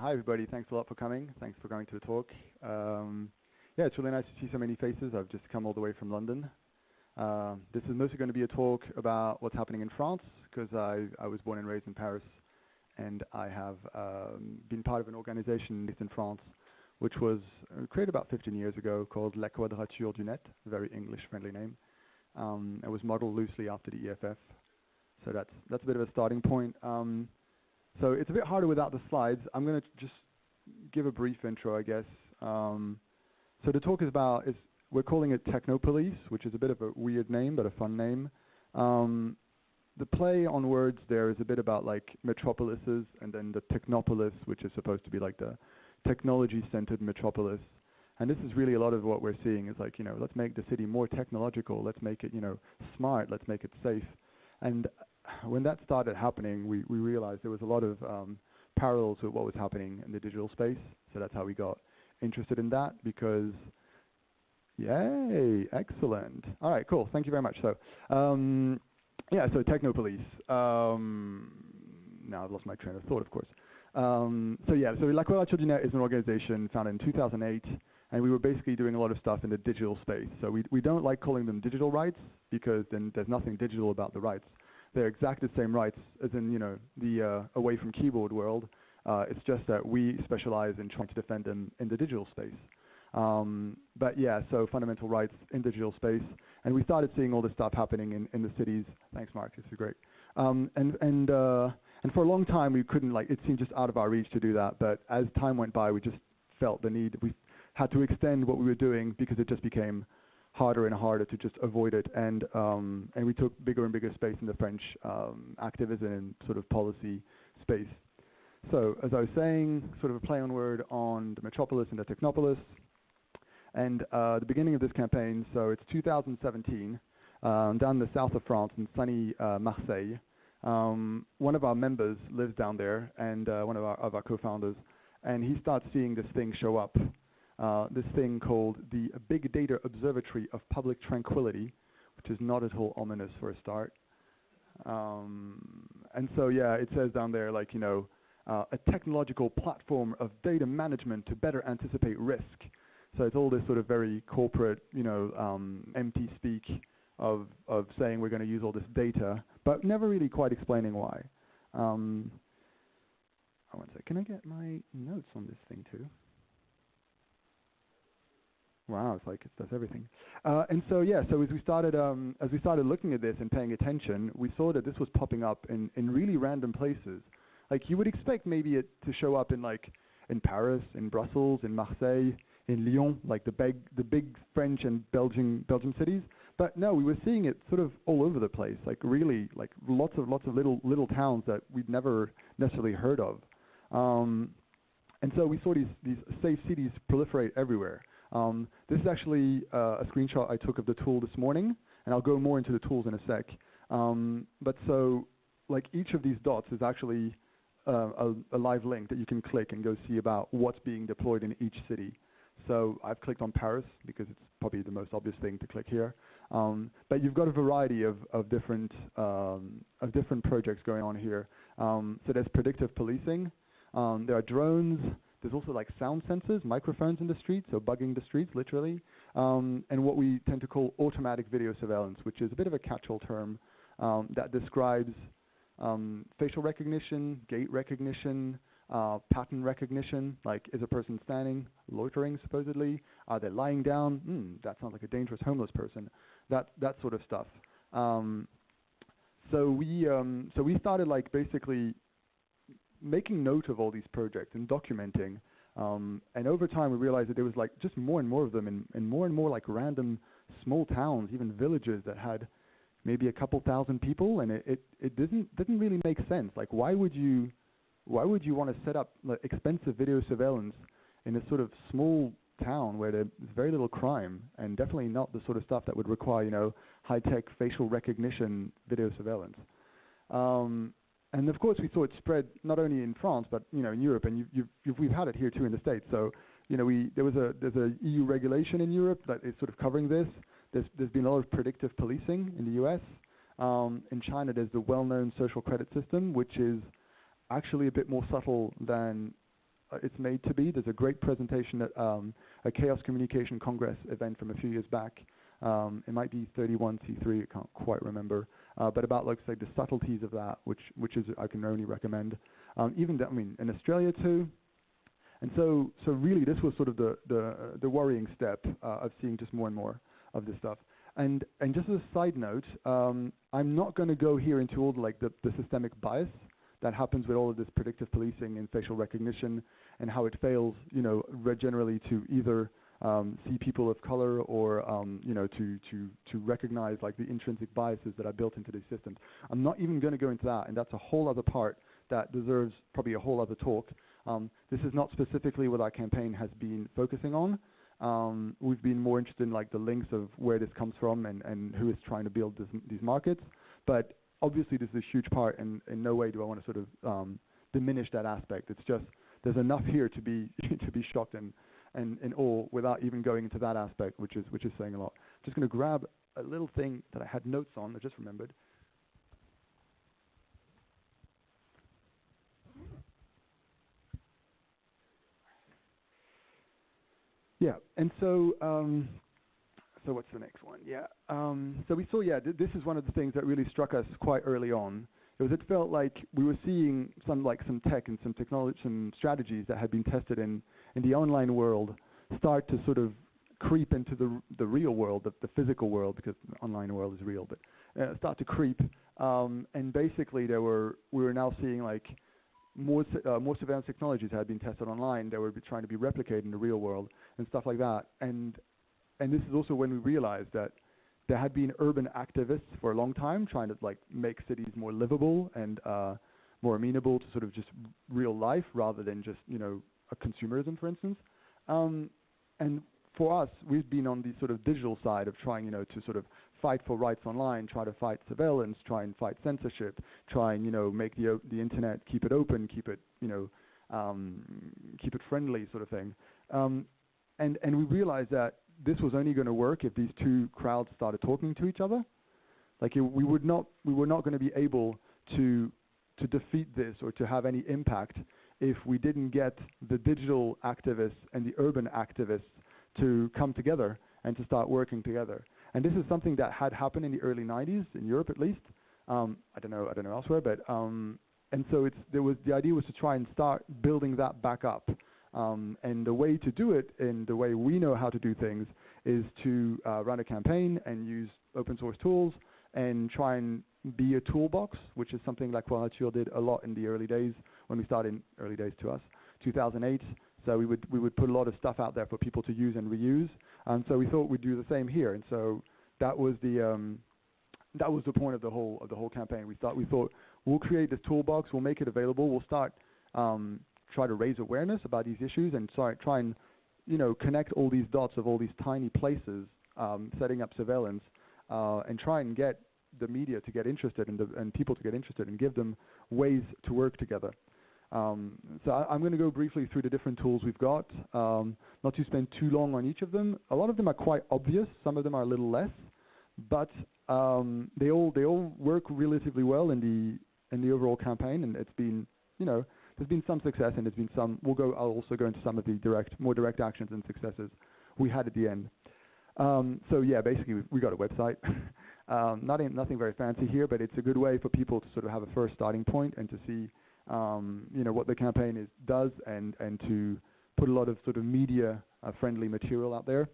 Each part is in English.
Hi, everybody. Thanks a lot for coming. Thanks for coming to the talk. Yeah, it's really nice to see so many faces. I've just come all the way from London. This is mostly going to be a talk about what's happening in France, because I was born and raised in Paris, and I have been part of an organization based in France, which was created about 15 years ago, called La Quadrature du Net, a very English-friendly name. It was modeled loosely after the EFF, so that's a bit of a starting point. So it's a bit harder without the slides. I'm going to just give a brief intro, I guess. So the talk is about, we're calling it Technopolice, which is a bit of a weird name, but a fun name. The play on words there is a bit about like metropolises, and then the Technopolis, which is supposed to be like the technology-centered metropolis. And this is really a lot of what we're seeing is like, let's make the city more technological, let's make it, smart, let's make it safe. And when that started happening, we realized there was a lot of parallels with what was happening in the digital space. So that's how we got interested in that, because, yay, excellent. All right, cool. Thank you very much. So, yeah, so Technopolice. Now I've lost my train of thought, of course. So yeah, so La Quadrature du Net is an organization founded in 2008, and we were basically doing a lot of stuff in the digital space. So we don't like calling them digital rights, because then there's nothing digital about the rights. They're exactly the same rights as in, the away from keyboard world. It's just that we specialize in trying to defend them in the digital space. But yeah, so fundamental rights in digital space. And we started seeing all this stuff happening in the cities. Thanks, Mark. This is great. And for a long time, we couldn't, it seemed just out of our reach to do that. But as time went by, we just felt the need. We had to extend what we were doing, because it just became harder and harder to just avoid it, and we took bigger and bigger space in the French activism and sort of policy space. So as I was saying, sort of a play on word on the metropolis and the Technopolis, and the beginning of this campaign, so it's 2017, down in the south of France in sunny Marseille. One of our members lives down there, and one of our co-founders, and he starts seeing this thing show up. This thing called the Big Data Observatory of Public Tranquility, which is not at all ominous for a start. And so, yeah, it says down there, a technological platform of data management to better anticipate risk. So it's all this sort of very corporate, empty speak of saying we're going to use all this data, but never really quite explaining why. One sec. Can I get my notes on this thing too? Wow, it's like it does everything. And so yeah, so as we started looking at this and paying attention, we saw that this was popping up in really random places. Like you would expect maybe it to show up in Paris, in Brussels, in Marseille, in Lyon, like the big French and Belgian cities. But no, we were seeing it sort of all over the place, like really like lots of little towns that we'd never necessarily heard of. And so we saw these safe cities proliferate everywhere. This is actually a screenshot I took of the tool this morning, and I'll go more into the tools in a sec. But so, like each of these dots is actually a live link that you can click and go see about what's being deployed in each city. So I've clicked on Paris because it's probably the most obvious thing to click here. But you've got a variety of different projects going on here. So there's predictive policing. There are drones. There's also like sound sensors, microphones in the streets, so bugging the streets, literally, and what we tend to call automatic video surveillance, which is a bit of a catch-all term that describes facial recognition, gait recognition, pattern recognition, like is a person standing, loitering supposedly, are they lying down, that sounds like a dangerous homeless person, that sort of stuff. So we started like basically making note of all these projects and documenting, and over time we realized that there was like just more and more of them, and more like random small towns, even villages that had maybe a couple thousand people, and it didn't really make sense. Like why would you want to set up like expensive video surveillance in a sort of small town where there's very little crime, and definitely not the sort of stuff that would require high-tech facial recognition video surveillance. And of course, we saw it spread not only in France, but in Europe, and we've had it here too in the States. So there's a EU regulation in Europe that is sort of covering this. There's been a lot of predictive policing in the US. In China, there's the well-known social credit system, which is actually a bit more subtle than it's made to be. There's a great presentation at a Chaos Communication Congress event from a few years back. It might be 31C3, I can't quite remember, but about, like, say, the subtleties of that, which is I can only recommend. Even I mean, in Australia too. And so really, this was sort of the worrying step of seeing just more and more of this stuff. And just as a side note, I'm not going to go here into all the systemic bias that happens with all of this predictive policing and facial recognition, and how it fails, generally to either see people of color or to recognize like the intrinsic biases that are built into these systems. I'm not even going to go into that, and that's a whole other part that deserves probably a whole other talk. This is not specifically what our campaign has been focusing on. We've been more interested in like the links of where this comes from and who is trying to build these markets. But obviously this is a huge part, and in no way do I want to sort of diminish that aspect. It's just there's enough here to be to be shocked and in awe without even going into that aspect, which is saying a lot. Just going to grab a little thing that I had notes on. I just remembered. Yeah, and so what's the next one? Yeah, so we saw, this is one of the things that really struck us quite early on. It felt like we were seeing some tech and some technology, some strategies that had been tested in the online world start to sort of creep into the real world, the physical world, because the online world is real, but start to creep. And basically, we were now seeing like more surveillance technologies had been tested online that were trying to be replicated in the real world and stuff like that. And this is also when we realized that there had been urban activists for a long time trying to like make cities more livable and more amenable to sort of just real life rather than just a consumerism, for instance. And for us, we've been on the sort of digital side of trying to sort of fight for rights online, try to fight surveillance, try and fight censorship, try and make the internet, keep it open, keep it keep it friendly, sort of thing. And we realized that this was only going to work if these two crowds started talking to each other. Like we were not going to be able to defeat this or to have any impact if we didn't get the digital activists and the urban activists to come together and to start working together. And this is something that had happened in the early 90s in Europe, at least. I don't know elsewhere, but and so the idea was to try and start building that back up. And the way to do it, in the way we know how to do things, is to run a campaign and use open source tools and try and be a toolbox, which is something like Quadrature did a lot in the early days when we started. Early days to us, 2008. So we would put a lot of stuff out there for people to use and reuse. And so we thought we'd do the same here. And so that was the point of the whole campaign. We thought we'll create this toolbox, we'll make it available, we'll start try to raise awareness about these issues and try and connect all these dots of all these tiny places, setting up surveillance, and try and get the media to get interested and people to get interested and give them ways to work together. So I'm going to go briefly through the different tools we've got, not to spend too long on each of them. A lot of them are quite obvious, some of them are a little less, but they all work relatively well in the overall campaign, and it's been there's been some success, and there's been some. I'll also go into some of the more direct actions and successes we had at the end. So yeah, basically we got a website. Nothing very fancy here, but it's a good way for people to sort of have a first starting point and to see what the campaign does, and to put a lot of sort of media friendly material out there.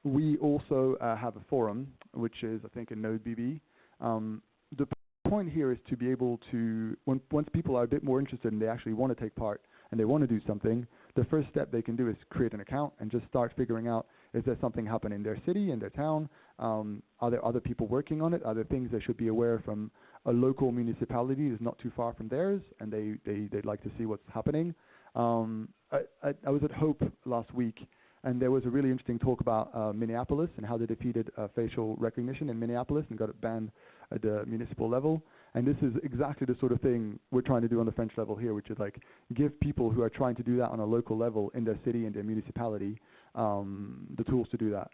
We also have a forum, which is, I think, a NodeBB. The point here is to be able to, once people are a bit more interested and they actually want to take part and they want to do something, the first step they can do is create an account and just start figuring out, is there something happening in their city, in their town? Are there other people working on it? Are there things they should be aware from a local municipality who's not too far from theirs, and they'd like to see what's happening? I was at Hope last week, and there was a really interesting talk about Minneapolis and how they defeated facial recognition in Minneapolis and got it banned at the municipal level. And this is exactly the sort of thing we're trying to do on the French level here, which is like give people who are trying to do that on a local level in their city and their municipality the tools to do that.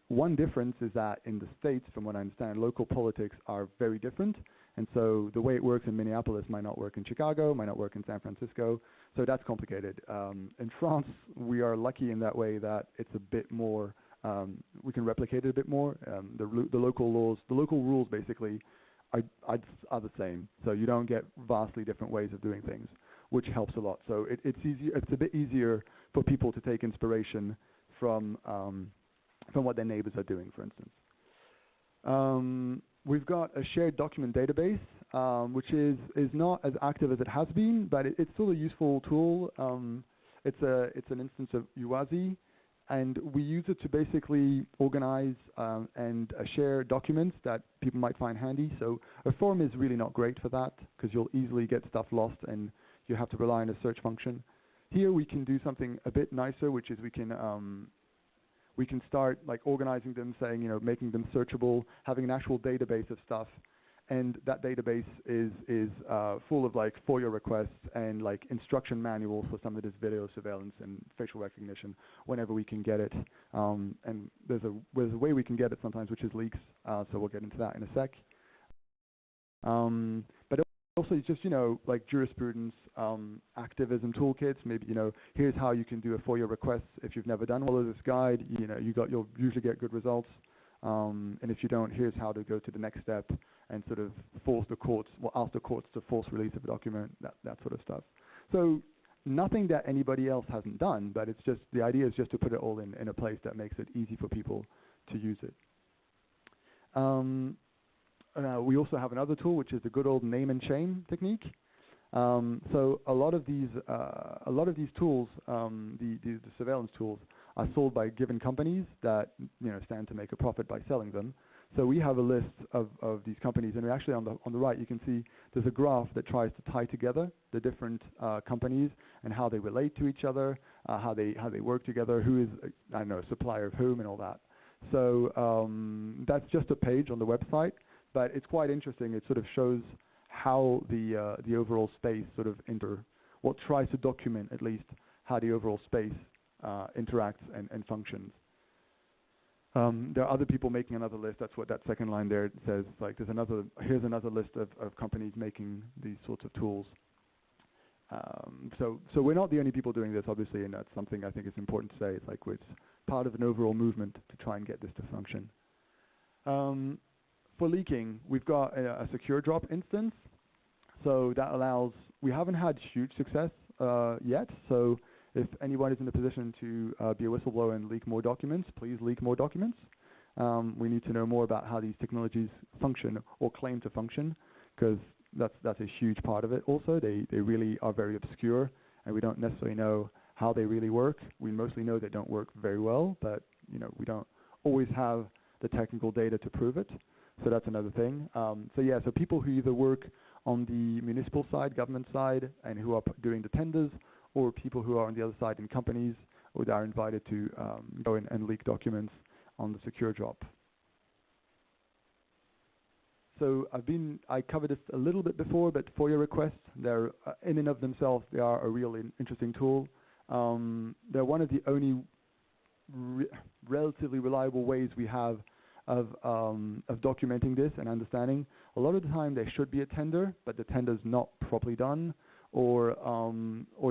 One difference is that in the States, from what I understand, local politics are very different, And so the way it works in Minneapolis might not work in Chicago, might not work in San Francisco. So that's complicated. In France, we are lucky in that way that it's a bit more, we can replicate it a bit more. The local laws, the local rules basically are the same. So you don't get vastly different ways of doing things, which helps a lot. So it's easier, it's a bit easier for people to take inspiration from what their neighbors are doing, for instance. We've got a shared document database, which is not as active as it has been, but it's still a useful tool. It's an instance of UASI, and we use it to basically organize and share documents that people might find handy. So a forum is really not great for that because you'll easily get stuff lost and you have to rely on a search function. Here we can do something a bit nicer, which is we can start like organizing them, saying, you know, making them searchable, having an actual database of stuff. And that database is full of like FOIA requests and like instruction manuals for some of this video surveillance and facial recognition whenever we can get it. And there's a way we can get it sometimes, which is leaks. So we'll get into that in a sec. But also just, you know, like jurisprudence, activism toolkits. Maybe, you know, here's how you can do a FOIA request if you've never done one. Follow this guide. You know, you'll usually get good results. And if you don't, here's how to go to the next step and sort of force the courts, well, ask the courts to force release of a document, that sort of stuff. So nothing that anybody else hasn't done, but it's just, the idea is just to put it all in a place that makes it easy for people to use it. We also have another tool, which is the good old name and shame technique. So a lot of these tools, the surveillance tools, are sold by given companies that, you know, stand to make a profit by selling them. So we have a list of these companies, and we actually on the right you can see there's a graph that tries to tie together the different companies and how they relate to each other, how they work together, who is I don't know, a supplier of whom, and all that. So that's just a page on the website, but it's quite interesting. It sort of shows how the overall space sort of tries to document at least how the overall space interacts and functions. There are other people making another list. That's what that second line there says. Like here's another list of companies making these sorts of tools. So we're not the only people doing this, obviously, and that's something I think is important to say. It's like it's part of an overall movement to try and get this to function. For leaking, we've got a secure drop instance. So that allows, we haven't had huge success yet. So if anyone is in a position to be a whistleblower and leak more documents, please leak more documents. We need to know more about how these technologies function or claim to function, because that's a huge part of it. Also, they really are very obscure, and we don't necessarily know how they really work. We mostly know they don't work very well, but you know, we don't always have the technical data to prove it. So that's another thing. So yeah, so people who either work on the municipal side, government side, and who are doing the tenders, or people who are on the other side in companies, or they are invited to go in and leak documents on the secure drop. So I covered this a little bit before, but FOIA requests, they're in and of themselves, they are a really interesting tool. They're one of the only relatively reliable ways we have of documenting this and understanding. A lot of the time there should be a tender, but the tender's not properly done, or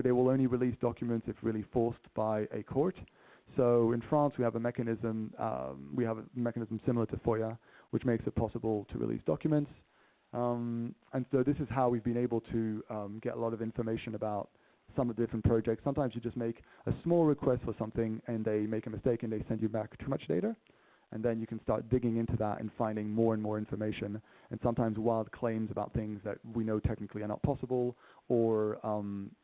they will only release documents if really forced by a court. So in France we have a mechanism similar to FOIA, which makes it possible to release documents. And so this is how we've been able to get a lot of information about some of the different projects. Sometimes you just make a small request for something and they make a mistake and they send you back too much data. And then you can start digging into that and finding more and more information, and sometimes wild claims about things that we know technically are not possible, or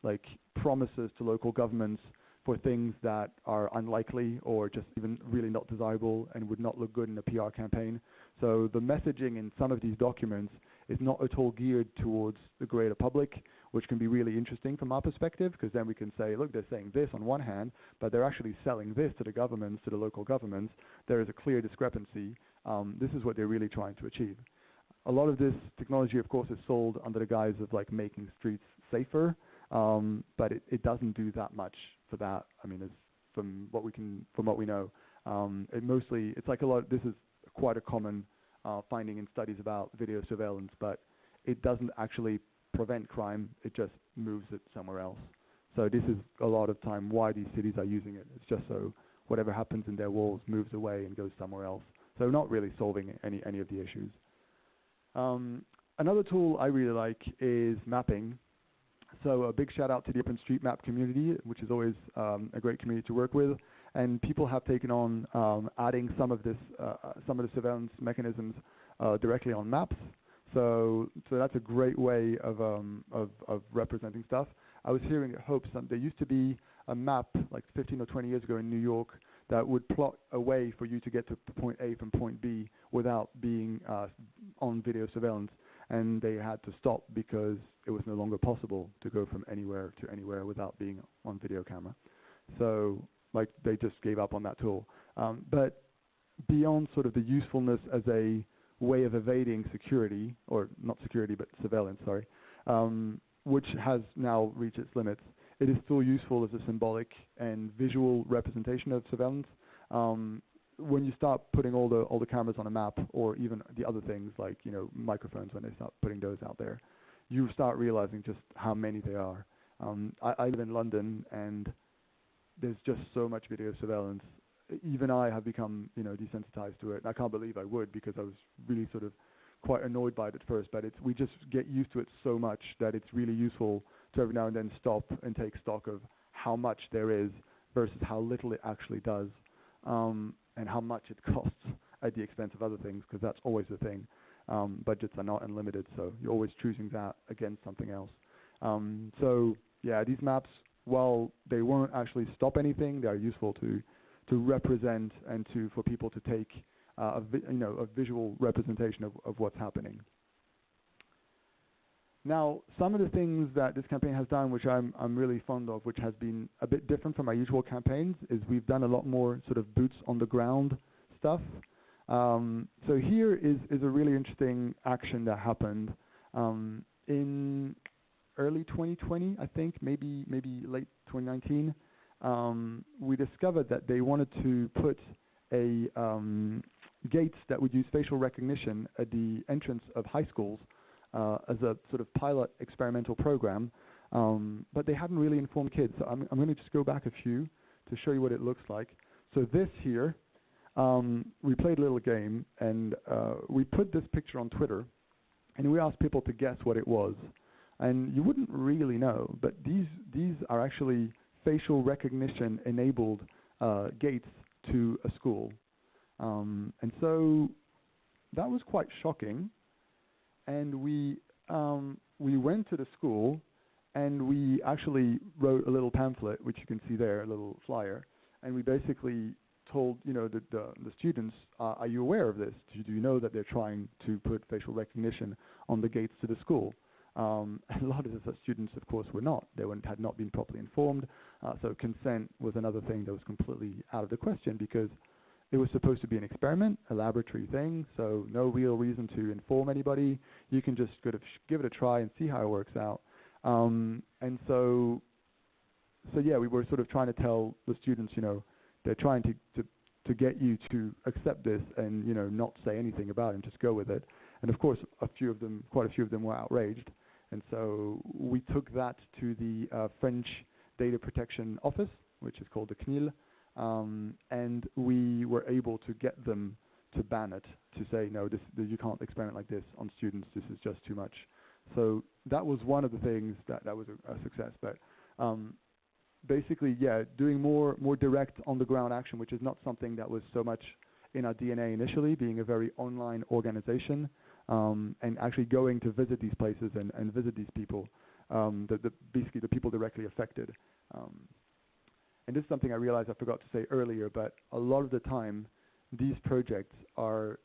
like promises to local governments for things that are unlikely or just even really not desirable and would not look good in a PR campaign. So the messaging in some of these documents is not at all geared towards the greater public, which can be really interesting from our perspective, because then we can say, look, they're saying this on one hand, but they're actually selling this to the governments, to the local governments. There is a clear discrepancy. This is what they're really trying to achieve. A lot of this technology, of course, is sold under the guise of like making streets safer, but it doesn't do that much for that. I mean, from what we know, it's like this is quite a common finding in studies about video surveillance, but it doesn't actually prevent crime, it just moves it somewhere else. So this is a lot of time why these cities are using it. It's just so whatever happens in their walls moves away and goes somewhere else. So not really solving any of the issues. Another tool I really like is mapping. So a big shout out to the OpenStreetMap community, which is always a great community to work with. And people have taken on adding some of the surveillance mechanisms directly on maps. So that's a great way of representing stuff. I was hearing at Hope there used to be a map like 15 or 20 years ago in New York that would plot a way for you to get to point A from point B without being on video surveillance, and they had to stop because it was no longer possible to go from anywhere to anywhere without being on video camera. So like they just gave up on that tool. But beyond sort of the usefulness as a way of evading security, or not security but surveillance, sorry, which has now reached its limits, it is still useful as a symbolic and visual representation of surveillance. When you start putting all the cameras on a map, or even the other things like microphones, when they start putting those out there, you start realizing just how many there are. I live in London, and there's just so much video surveillance. Even I have become desensitized to it. I can't believe I would, because I was really sort of quite annoyed by it at first, but we just get used to it so much that it's really useful to every now and then stop and take stock of how much there is versus how little it actually does, and how much it costs at the expense of other things, because that's always the thing. Budgets are not unlimited, so you're always choosing that against something else. So yeah, these maps, while they won't actually stop anything, they are useful to represent and for people to take a visual representation of what's happening. Now, some of the things that this campaign has done, which I'm really fond of, which has been a bit different from our usual campaigns, is we've done a lot more sort of boots on the ground stuff. So here is a really interesting action that happened in early 2020, I think, maybe late 2019. We discovered that they wanted to put a gate that would use facial recognition at the entrance of high schools as a sort of pilot experimental program, but they hadn't really informed kids. So I'm going to just go back a few to show you what it looks like. So this here, we played a little game, and we put this picture on Twitter, and we asked people to guess what it was. And you wouldn't really know, but these are actually facial recognition enabled gates to a school. And so that was quite shocking. And we went to the school, and we actually wrote a little pamphlet, which you can see there, a little flyer, and we basically told the students, are you aware of this? Do you know that they're trying to put facial recognition on the gates to the school? And a lot of the students, of course, were not. They had not been properly informed. So consent was another thing that was completely out of the question, because it was supposed to be an experiment, a laboratory thing, so no real reason to inform anybody. You can just sort of give it a try and see how it works out. And so yeah, we were sort of trying to tell the students, they're trying to get you to accept this and, not say anything about it and just go with it. And of course, quite a few of them were outraged. And so we took that to the French Data Protection Office, which is called the CNIL, and we were able to get them to ban it, to say, no, you can't experiment like this on students, this is just too much. So that was one of the things that was a success. But basically, yeah, doing more direct on-the-ground action, which is not something that was so much in our DNA initially, being a very online organization, and actually going to visit these places and visit these people, basically the people directly affected. And this is something I realized I forgot to say earlier, but a lot of the time, these projects are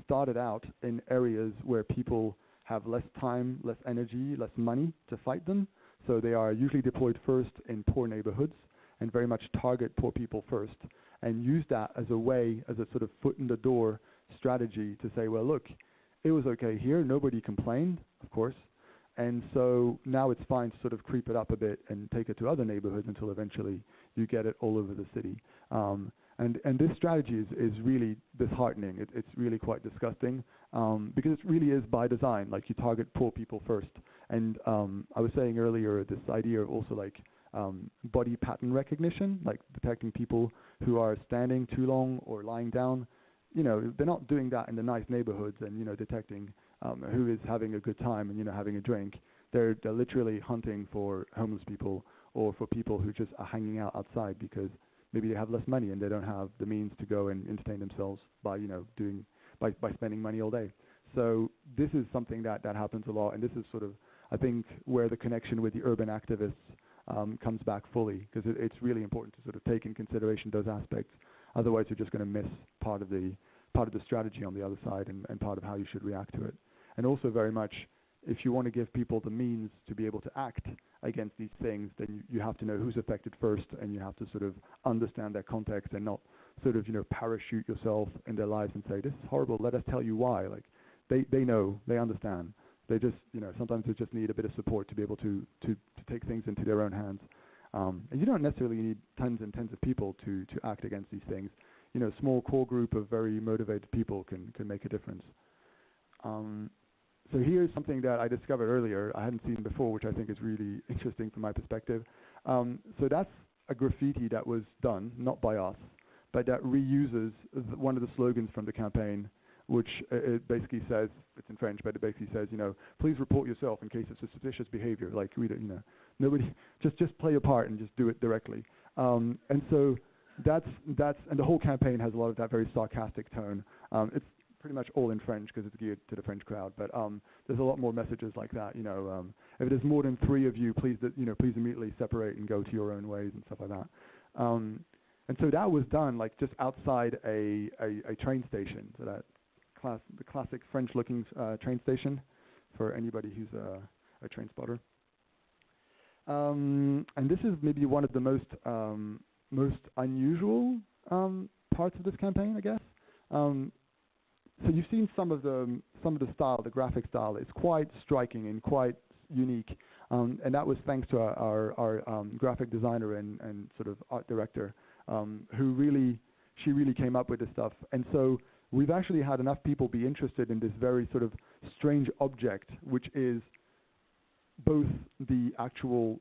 started out in areas where people have less time, less energy, less money to fight them. So they are usually deployed first in poor neighborhoods and very much target poor people first, and use that as a way, as a sort of foot in the door strategy to say, well, look, it was okay here, nobody complained, of course, and so now it's fine to sort of creep it up a bit and take it to other neighborhoods until eventually you get it all over the city. And this strategy is really disheartening. It's really quite disgusting, because it really is by design. Like, you target poor people first. And I was saying earlier, this idea of also like body pattern recognition, like detecting people who are standing too long or lying down. You know, they're not doing that in the nice neighborhoods and, you know, detecting who is having a good time and, you know, having a drink. They're literally hunting for homeless people or for people who just are hanging out outside because maybe they have less money and they don't have the means to go and entertain themselves by, you know, by spending money all day. So this is something that happens a lot, and this is sort of, I think, where the connection with the urban activists comes back fully, because it's really important to sort of take in consideration those aspects. Otherwise, you're just going to miss part of the strategy on the other side and part of how you should react to it. And also very much, if you want to give people the means to be able to act against these things, then you have to know who's affected first, and you have to sort of understand their context and not sort of, you know, parachute yourself in their lives and say, this is horrible, let us tell you why. Like, they know, they understand. They just, you know, sometimes they just need a bit of support to be able to take things into their own hands. And you don't necessarily need tons and tons of people to act against these things. You know, a small core group of very motivated people can make a difference. So here's something that I discovered earlier, I hadn't seen before, which I think is really interesting from my perspective. So that's a graffiti that was done, not by us, but that reuses one of the slogans from the campaign, which it basically says, it's in French, but it basically says, you know, please report yourself in case of suspicious behavior. Like, we don't, you know, nobody, just play your part and just do it directly. And so that's, and the whole campaign has a lot of that very sarcastic tone. It's pretty much all in French because it's geared to the French crowd, but there's a lot more messages like that. You know, if there's more than 3 of you, please immediately separate and go to your own ways and stuff like that. And so that was done like just outside a train station. So that the classic French-looking train station for anybody who's a train spotter. And this is maybe one of the most unusual parts of this campaign, I guess. So you've seen some of the style, the graphic style. It's quite striking and quite unique, and that was thanks to our graphic designer and sort of art director, who really came up with this stuff. And so we've actually had enough people be interested in this very sort of strange object, which is both the actual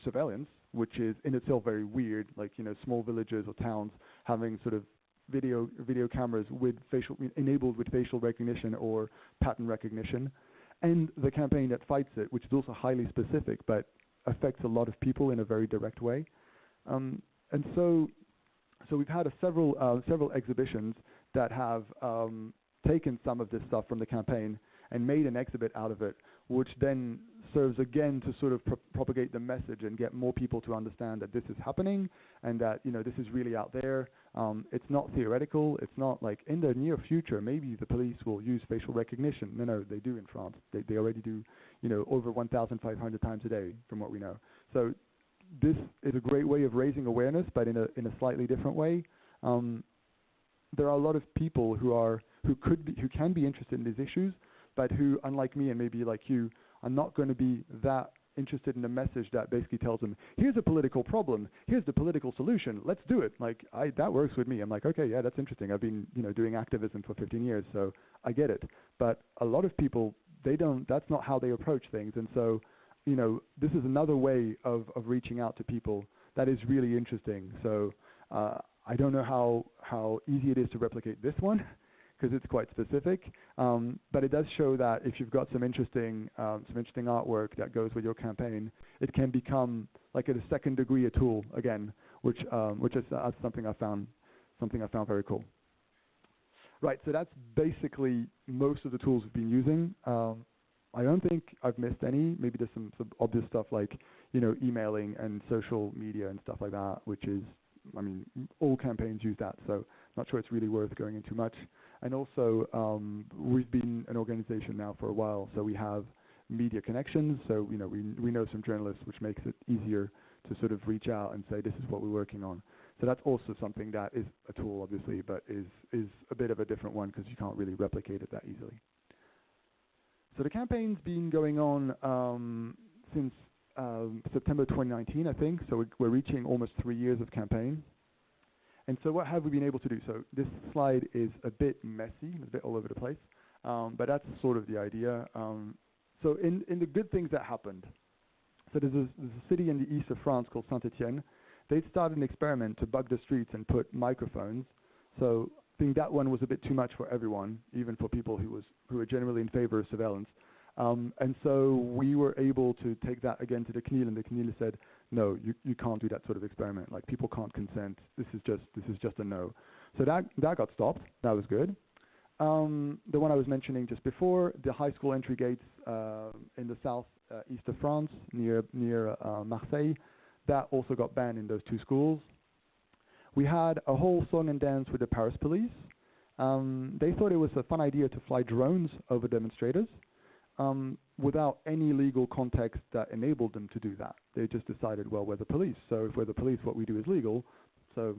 surveillance, which is in itself very weird, like, you know, small villages or towns having sort of video cameras with enabled with facial recognition or pattern recognition, and the campaign that fights it, which is also highly specific but affects a lot of people in a very direct way. And so we've had several exhibitions that have taken some of this stuff from the campaign and made an exhibit out of it, which then serves again to sort of propagate the message and get more people to understand that this is happening and that, you know, this is really out there. It's not theoretical. It's not like in the near future maybe the police will use facial recognition. No, they do in France. They already do, you know, over 1,500 times a day from what we know. So this is a great way of raising awareness, but in a slightly different way. There are a lot of people who can be interested in these issues, but who, unlike me and maybe like you, are not going to be that interested in a message that basically tells them, here's a political problem, here's the political solution, let's do it. Like, that works with me. I'm like, okay, yeah, that's interesting. I've been, you know, doing activism for 15 years, so I get it. But a lot of people, that's not how they approach things. And so, you know, this is another way of reaching out to people that is really interesting. So I don't know how easy it is to replicate this one, because it's quite specific, but it does show that if you've got some interesting artwork that goes with your campaign, it can become like at a second degree a tool again, which is something I found very cool. Right, so that's basically most of the tools we've been using. I don't think I've missed any. Maybe there's some obvious stuff like, you know, emailing and social media and stuff like that, which is, I mean, all campaigns use that, so not sure it's really worth going into much. And also, we've been an organization now for a while, so we have media connections. So, you know, we know some journalists, which makes it easier to sort of reach out and say, this is what we're working on. So that's also something that is a tool, obviously, but is a bit of a different one because you can't really replicate it that easily. So the campaign's been going on since September 2019, I think. So we're reaching almost 3 years of campaign. And so what have we been able to do? So this slide is a bit messy, a bit all over the place, but that's sort of the idea. So in the good things that happened, so there's a city in the east of France called Saint-Étienne. They started an experiment to bug the streets and put microphones. So I think that one was a bit too much for everyone, even for people who were generally in favor of surveillance. And so we were able to take that again to the CNIL, and the CNIL said, no, you can't do that sort of experiment. Like, people can't consent. This is just a no. So that got stopped. That was good. The one I was mentioning just before, the high school entry gates in the south east of France near Marseille, that also got banned in those two schools. We had a whole song and dance with the Paris police. They thought it was a fun idea to fly drones over demonstrators without any legal context that enabled them to do that. They just decided, well, we're the police, so if we're the police, what we do is legal, so,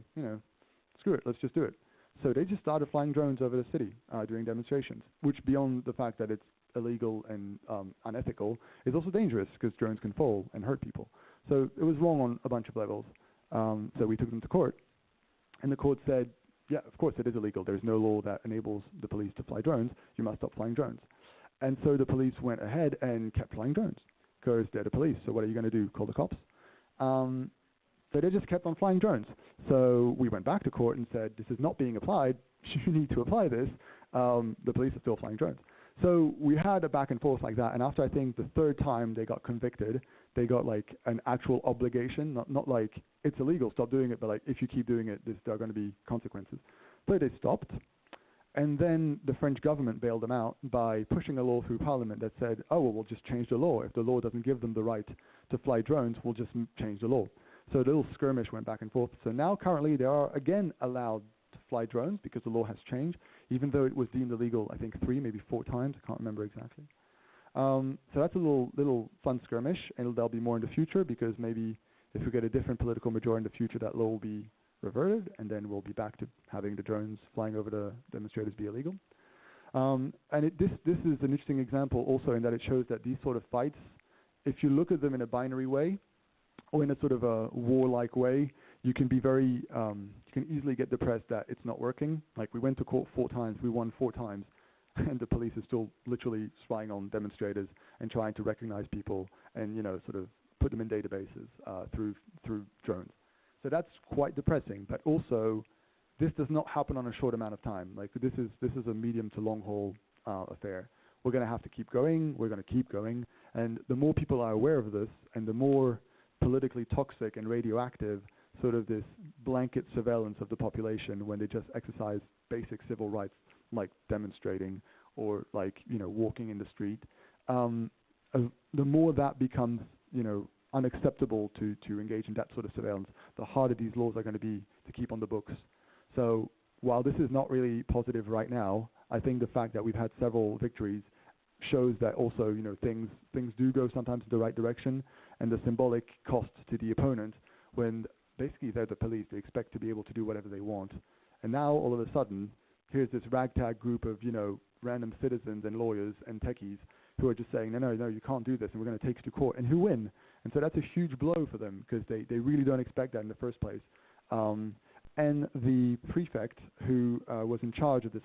screw it, let's just do it. So they just started flying drones over the city during demonstrations, which, beyond the fact that it's illegal and unethical, is also dangerous because drones can fall and hurt people. So it was wrong on a bunch of levels. So we took them to court, and the court said, yeah, of course it is illegal. There's no law that enables the police to fly drones. You must stop flying drones. And so the police went ahead and kept flying drones because they're the police. So what are you going to do? Call the cops? So they just kept on flying drones. So we went back to court and said, this is not being applied. You need to apply this. The police are still flying drones. So we had a back and forth like that. And after, I think, the third time they got convicted, they got like an actual obligation, not like it's illegal, stop doing it, but like if you keep doing it, there are going to be consequences. So they stopped. And then the French government bailed them out by pushing a law through Parliament that said, oh, well, we'll just change the law. If the law doesn't give them the right to fly drones, we'll just change the law. So the little skirmish went back and forth. So now currently they are again allowed to fly drones because the law has changed, even though it was deemed illegal, I think 3, maybe 4 times. I can't remember exactly. So that's a little fun skirmish, and there'll be more in the future because maybe if we get a different political majority in the future, that law will be reverted, and then we'll be back to having the drones flying over the demonstrators be illegal. And this is an interesting example also in that it shows that these sort of fights, if you look at them in a binary way or in a sort of a warlike way, you can be very, you can easily get depressed that it's not working. Like, we went to court 4 times, we won 4 times, and the police is still literally spying on demonstrators and trying to recognize people and, sort of put them in databases through drones. So that's quite depressing, but also this does not happen on a short amount of time. Like, this is a medium to long haul affair. We're going to have to keep going. We're going to keep going. And the more people are aware of this, and the more politically toxic and radioactive sort of this blanket surveillance of the population when they just exercise basic civil rights like demonstrating or like, walking in the street, the more that becomes, unacceptable to engage in that sort of surveillance, the harder these laws are going to be to keep on the books. So while this is not really positive right now, I think the fact that we've had several victories shows that also, things do go sometimes in the right direction, and the symbolic cost to the opponent when basically they're the police, they expect to be able to do whatever they want. And now all of a sudden, here's this ragtag group of, random citizens and lawyers and techies who are just saying, no, you can't do this, and we're going to take you to court, and who win? And so that's a huge blow for them because they really don't expect that in the first place. And the prefect who was in charge of this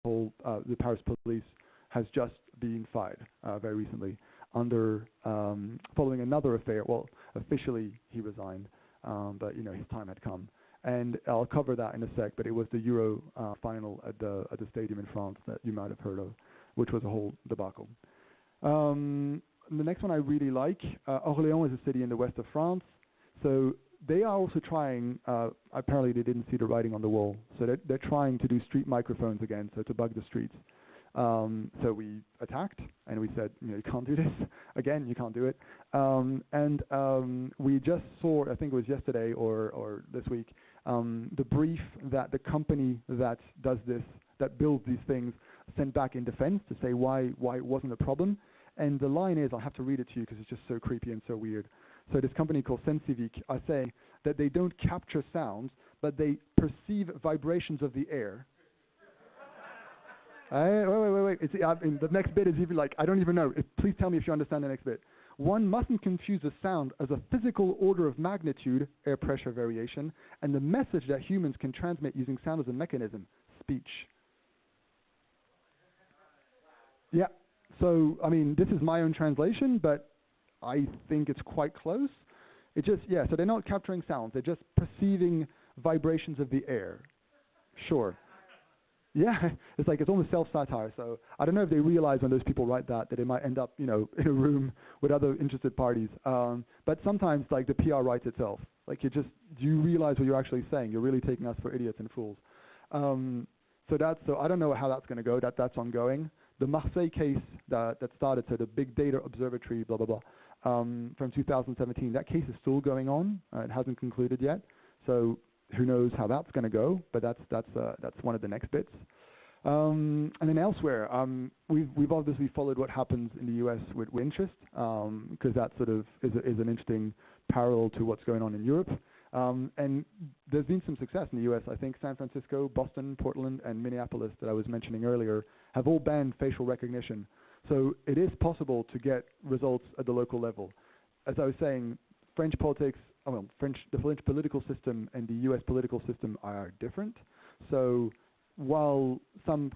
whole, the Paris police, has just been fired very recently following another affair. Well, officially he resigned, but his time had come. And I'll cover that in a sec, but it was the Euro final at the stadium in France that you might have heard of, which was a whole debacle. The next one I really like, Orléans is a city in the west of France. So they are also trying, apparently they didn't see the writing on the wall, so they're trying to do street microphones again, so to bug the streets. So we attacked, and we said, you can't do this. Again, you can't do it. And we just saw, I think it was yesterday or this week, the brief that the company that does this, that builds these things, sent back in defense to say why it wasn't a problem. And the line is, I'll have to read it to you because it's just so creepy and so weird. So this company called Sensivic are saying that they don't capture sounds, but they perceive vibrations of the air. Wait. The next bit is even like, I don't even know. Please tell me if you understand the next bit. one mustn't confuse the sound as a physical order of magnitude, air pressure variation, and the message that humans can transmit using sound as a mechanism, speech. Yeah, so, I mean, this is my own translation, but I think it's quite close. It just, yeah, so they're not capturing sounds, they're just perceiving vibrations of the air. Sure. Yeah, it's like, it's almost self-satire. So I don't know if they realize when those people write that they might end up, you know, in a room with other interested parties. But sometimes, like, the PR writes itself. Like, do you realize what you're actually saying? You're really taking us for idiots and fools. So I don't know how that's going to go. That's ongoing. The Marseille case that started, so the Big Data Observatory, blah, blah, blah, from 2017, that case is still going on. It hasn't concluded yet. So who knows how that's going to go, but that's one of the next bits. And then elsewhere, we've obviously followed what happens in the US with interest, because that sort of is an interesting parallel to what's going on in Europe. And there's been some success in the US. I think San Francisco, Boston, Portland, and Minneapolis that I was mentioning earlier have all banned facial recognition. So it is possible to get results at the local level. As I was saying, French politics, the French political system and the US political system are different. So while some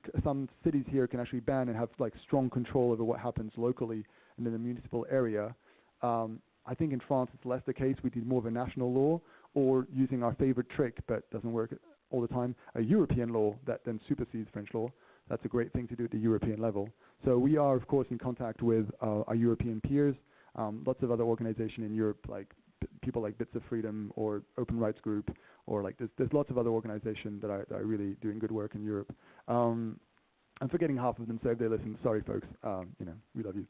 cities here can actually ban and have like strong control over what happens locally and in the municipal area, I think in France it's less the case. We need more of a national law, or using our favorite trick, but doesn't work all the time, a European law that then supersedes French law. That's a great thing to do at the European level. So we are, of course, in contact with our European peers, lots of other organizations in Europe, like people like Bits of Freedom or Open Rights Group, or like there's lots of other organizations that are really doing good work in Europe. I'm forgetting half of them, so if they listen, sorry folks, you know, we love you.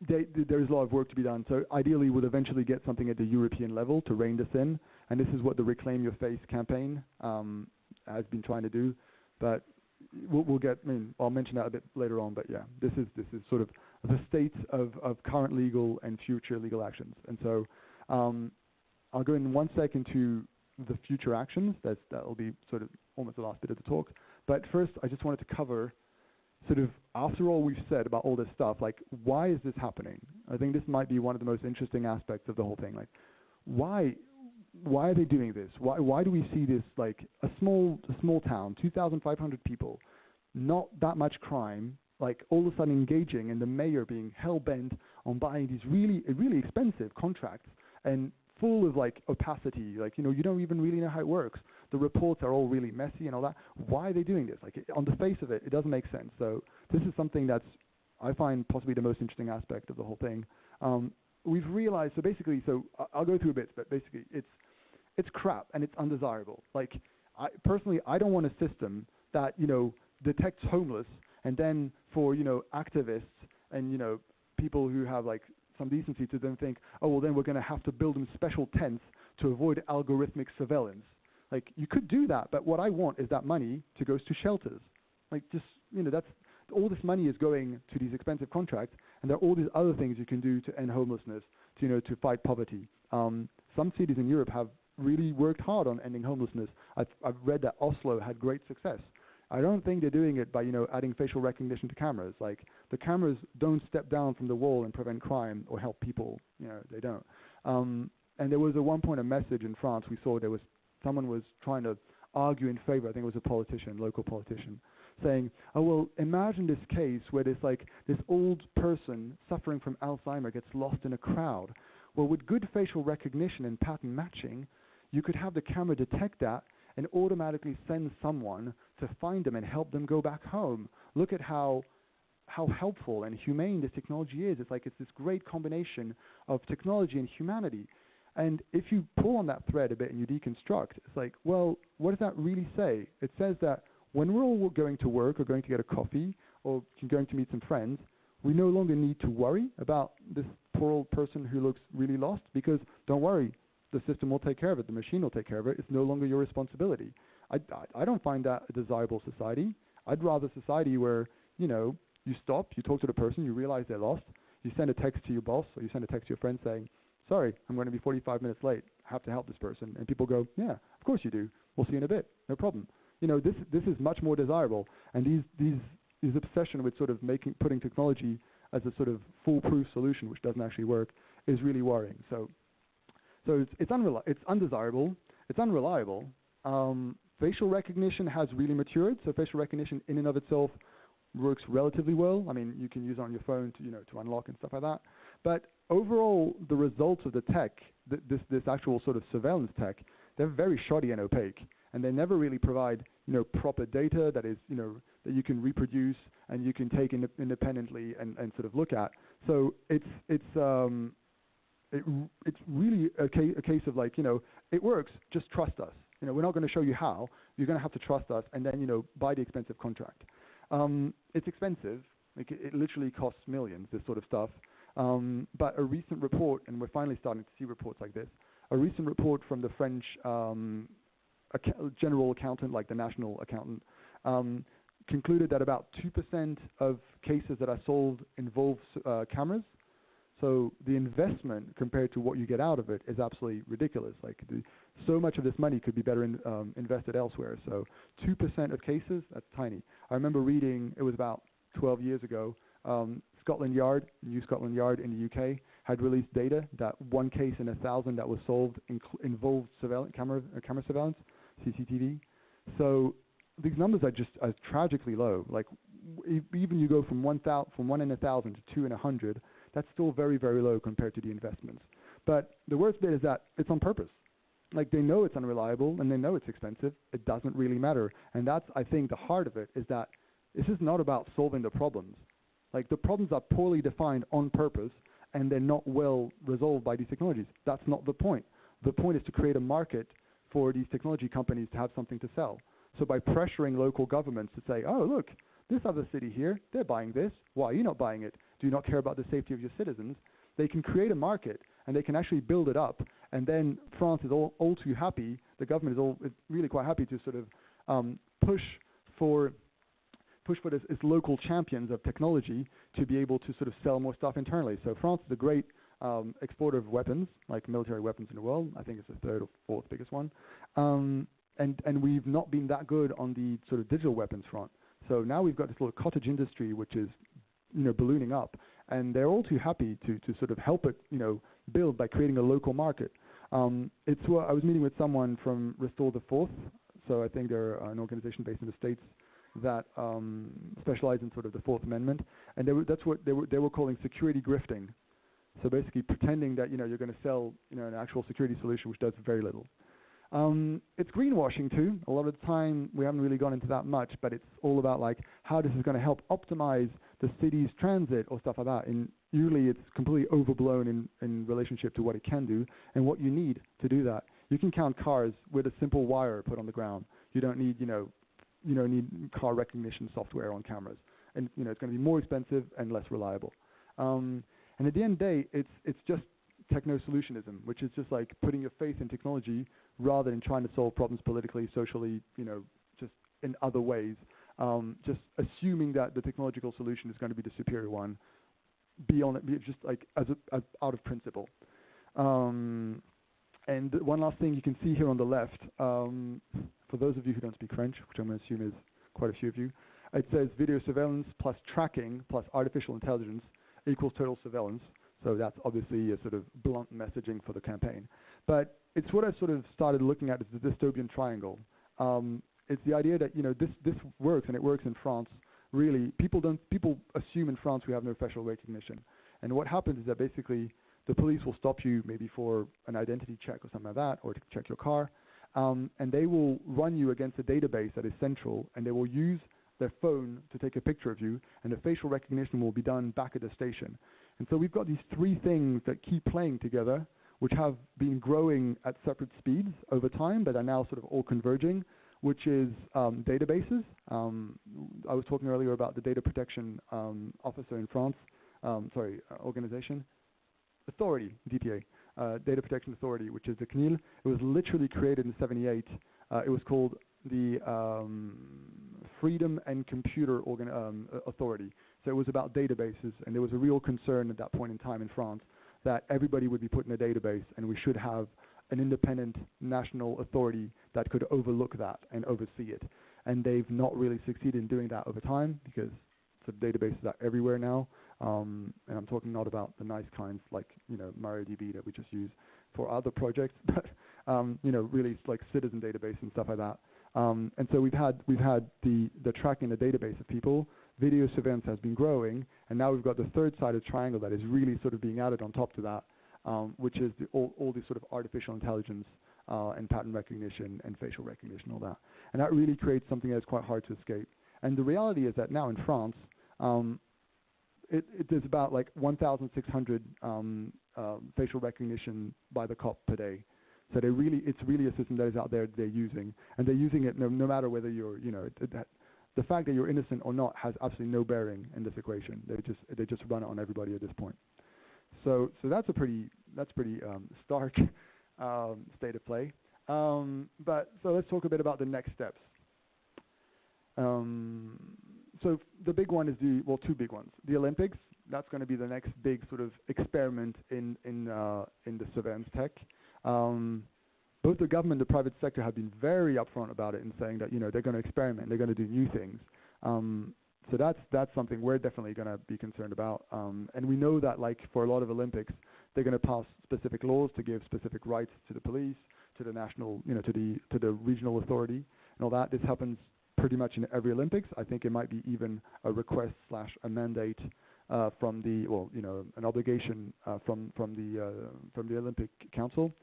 There is a lot of work to be done. So ideally, we'll eventually get something at the European level to rein this in, and this is what the Reclaim Your Face campaign has been trying to do. But we'll get. I mean, I'll mention that a bit later on. But yeah, this is sort of the state of current legal and future legal actions. And so I'll go in 1 second to the future actions. That'll be sort of almost the last bit of the talk. But first, I just wanted to cover sort of, after all we've said about all this stuff, like, why is this happening? I think this might be one of the most interesting aspects of the whole thing. Like, why are they doing this? Why do we see this, like, a small town, 2,500 people, not that much crime, like, all of a sudden engaging, and the mayor being hell-bent on buying these really expensive contracts and full of, like, opacity, like, you know, you don't even really know how it works. The reports are all really messy and all that. Why are they doing this? Like, on the face of it, it doesn't make sense. So this is something that's, I find, possibly the most interesting aspect of the whole thing. We've realized, so basically, I'll go through a bit, but basically it's crap and it's undesirable. Like, personally, I don't want a system that, you know, detects homeless and then for, you know, activists and, you know, people who have, like, some decency to then think, oh, well, then we're going to have to build them special tents to avoid algorithmic surveillance. Like, you could do that, but what I want is that money to go to shelters. Like, just, you know, that's, all this money is going to these expensive contracts, and there are all these other things you can do to end homelessness, to, you know, to fight poverty. Some cities in Europe have really worked hard on ending homelessness. I've read that Oslo had great success. I don't think they're doing it by, you know, adding facial recognition to cameras. Like, the cameras don't step down from the wall and prevent crime or help people. You know, they don't. And there was at one point a message in France we saw. Someone was trying to argue in favor, I think it was a politician, local politician, saying, oh, well, imagine this case where this old person suffering from Alzheimer gets lost in a crowd. Well, with good facial recognition and pattern matching, you could have the camera detect that and automatically send someone to find them and help them go back home. Look at how helpful and humane this technology is. It's like it's this great combination of technology and humanity. And if you pull on that thread a bit and you deconstruct, it's like, well, what does that really say? It says that when we're all going to work or going to get a coffee or going to meet some friends, we no longer need to worry about this poor old person who looks really lost, because don't worry, the system will take care of it. The machine will take care of it. It's no longer your responsibility. I don't find that a desirable society. I'd rather a society where, you know, you stop, you talk to the person, you realize they're lost, you send a text to your boss or you send a text to your friend saying, sorry, I'm going to be 45 minutes late. I have to help this person. And people go, yeah, of course you do. We'll see you in a bit. No problem. You know, this is much more desirable. And these obsession with sort of putting technology as a sort of foolproof solution, which doesn't actually work, is really worrying. So it's undesirable, it's unreliable. Facial recognition has really matured, so facial recognition in and of itself works relatively well. I mean, you can use it on your phone to unlock and stuff like that. But overall, the results of the tech, this actual sort of surveillance tech, they're very shoddy and opaque, and they never really provide proper data that is that you can reproduce and you can take independently and sort of look at. So it's really a case of like it works. Just trust us. We're not going to show you how. You're going to have to trust us, and then buy the expensive contract. It's expensive. Like it literally costs millions. This sort of stuff. But a recent report, and we're finally starting to see reports like this. A recent report from the French general accountant, like the national accountant, concluded that about 2% of cases that are solved involve cameras. So the investment compared to what you get out of it is absolutely ridiculous. Like so much of this money could be better invested elsewhere. So 2% of cases, that's tiny. I remember reading, it was about 12 years ago, Scotland Yard, New Scotland Yard in the UK, had released data that 1 case in 1,000 that was solved involved camera surveillance, CCTV. So these numbers are tragically low. Like even you go from 1 in 1,000 to 2 in 100, that's still very, very low compared to the investments. But the worst bit is that it's on purpose. Like they know it's unreliable and they know it's expensive. It doesn't really matter. And that's, I think, the heart of it is that this is not about solving the problems. Like the problems are poorly defined on purpose and they're not well resolved by these technologies. That's not the point. The point is to create a market for these technology companies to have something to sell. So by pressuring local governments to say, oh, look, this other city here, they're buying this. Why are you not buying it? Do you not care about the safety of your citizens? They can create a market and they can actually build it up. And then France is all too happy. The government is really quite happy to sort of push for its local champions of technology to be able to sort of sell more stuff internally. So France is a great exporter of weapons, like military weapons in the world. I think it's the 3rd or 4th biggest one. And we've not been that good on the sort of digital weapons front. So now we've got this little cottage industry which is ballooning up, and they're all too happy to sort of help it build by creating a local market. I was meeting with someone from Restore the Fourth, so I think they're an organization based in the States that specialize in sort of the Fourth Amendment, and that's what they were calling security grifting. So basically pretending that you're going to sell an actual security solution which does very little. It's greenwashing too. A lot of the time we haven't really gone into that much, but it's all about like how this is going to help optimize the city's transit or stuff like that. And usually it's completely overblown in relationship to what it can do and what you need to do that. You can count cars with a simple wire put on the ground. You don't need need car recognition software on cameras, and it's going to be more expensive and less reliable. And at the end of the day, it's just techno-solutionism, which is just like putting your faith in technology rather than trying to solve problems politically, socially, just in other ways. Just assuming that the technological solution is going to be the superior one, just like as out of principle. And one last thing you can see here on the left, for those of you who don't speak French, which I'm going to assume is quite a few of you, it says video surveillance plus tracking plus artificial intelligence equals total surveillance. So that's obviously a sort of blunt messaging for the campaign. But it's what I sort of started looking at as the dystopian triangle. It's the idea that this works, and it works in France. Really, people assume in France we have no facial recognition, and what happens is that basically the police will stop you maybe for an identity check or something like that, or to check your car, and they will run you against a database that is central, and they will use their phone to take a picture of you, and the facial recognition will be done back at the station. And so we've got these three things that keep playing together, which have been growing at separate speeds over time, but are now sort of all converging, which is databases. I was talking earlier about the data protection officer in France, organization, authority, DPA, Data Protection Authority, which is the CNIL. It was literally created in '78. It was called the Freedom and Computer Authority. So it was about databases, and there was a real concern at that point in time in France that everybody would be put in a database, and we should have an independent national authority that could overlook that and oversee it. And they've not really succeeded in doing that over time because sort of databases are everywhere now. and I'm talking not about the nice kinds like, MariaDB that we just use for other projects, but, really like citizen database and stuff like that. And so we've had the tracking the database of people. Video surveillance has been growing, and now we've got the third side of the triangle that is really sort of being added on top to that, which is all these sort of artificial intelligence and pattern recognition and facial recognition, all that. And that really creates something that's quite hard to escape. And the reality is that now in France, there's about like 1,600 facial recognition by the cop per day. So it's really a system that is out there they're using, and they're using it no matter whether you're, the fact that you're innocent or not has absolutely no bearing in this equation. They just run it on everybody at this point. So that's pretty stark state of play. But so let's talk a bit about the next steps. So the big one is two big ones. The Olympics. That's going to be the next big sort of experiment in the surveillance tech. Both the government and the private sector have been very upfront about it in saying that they're going to experiment, they're going to do new things. So that's something we're definitely going to be concerned about. And we know that like for a lot of Olympics, they're going to pass specific laws to give specific rights to the police, to the national, to the regional authority, and all that. This happens pretty much in every Olympics. I think it might be even a request / a mandate from an obligation from the Olympic Council.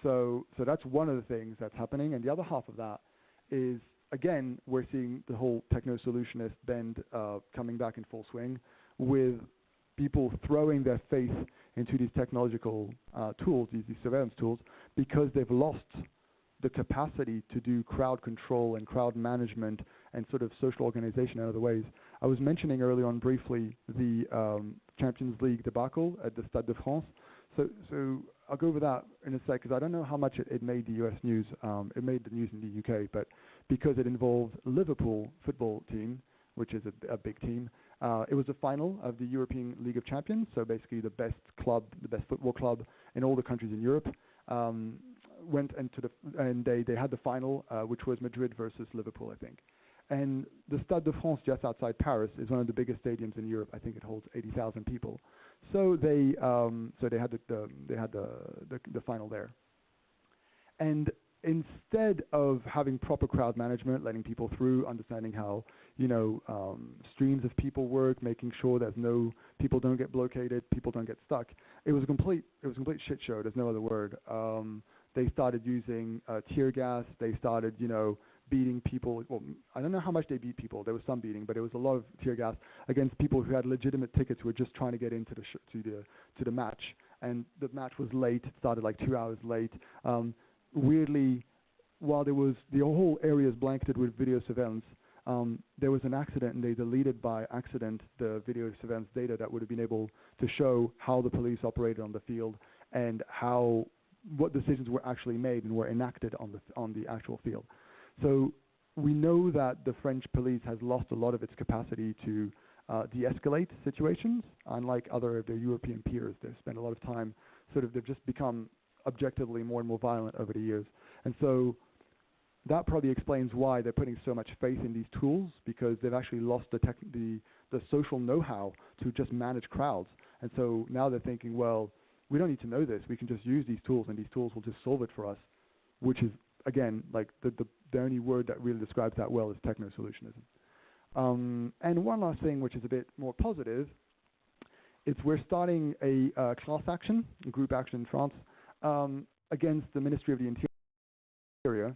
So that's one of the things that's happening, and the other half of that is, again, we're seeing the whole techno-solutionist bend coming back in full swing, with people throwing their faith into these technological tools, these surveillance tools, because they've lost the capacity to do crowd control and crowd management and sort of social organization in other ways. I was mentioning early on briefly the Champions League debacle at the Stade de France. So I'll go over that in a sec, because I don't know how much it made the US news. It made the news in the UK, but because it involved Liverpool football team, which is a big team. It was the final of the European League of Champions, so basically the best football club in all the countries in Europe. Went into and they had the final, which was Madrid versus Liverpool, I think. And the Stade de France, just outside Paris, is one of the biggest stadiums in Europe. I think it holds 80,000 people. So they had the final there. And instead of having proper crowd management, letting people through, understanding how streams of people work, making sure people don't get blockaded, people don't get stuck, it was a complete shit show. There's no other word. They started using tear gas. They started beating people. Well, I don't know how much they beat people. There was some beating, but it was a lot of tear gas against people who had legitimate tickets who were just trying to get into to the match. And the match was late. It started like 2 hours late. Weirdly, while the whole area is blanketed with video surveillance, there was an accident, and they deleted by accident the video surveillance data that would have been able to show how the police operated on the field and what decisions were actually made and were enacted on the actual field. So we know that the French police has lost a lot of its capacity to de-escalate situations, unlike other of their European peers. They've spent a lot of time they've just become objectively more and more violent over the years. And so that probably explains why they're putting so much faith in these tools, because they've actually lost the social know-how to just manage crowds. And so now they're thinking, well, we don't need to know this. We can just use these tools, and these tools will just solve it for us, which is, again, like the only word that really describes that well is techno-solutionism. And one last thing, which is a bit more positive, is we're starting a class action, a group action in France, against the Ministry of the Interior,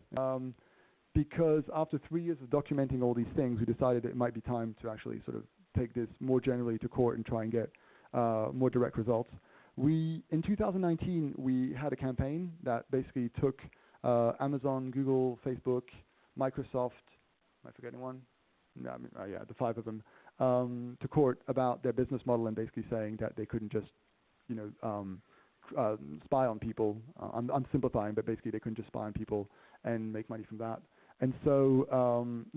because after 3 years of documenting all these things, we decided it might be time to actually sort of take this more generally to court and try and get more direct results. In 2019, we had a campaign that basically took Amazon, Google, Facebook, Microsoft, am I forgetting one? No, the 5 of them, to court about their business model, and basically saying that they couldn't just, spy on people. I'm simplifying, but basically they couldn't just spy on people and make money from that. And so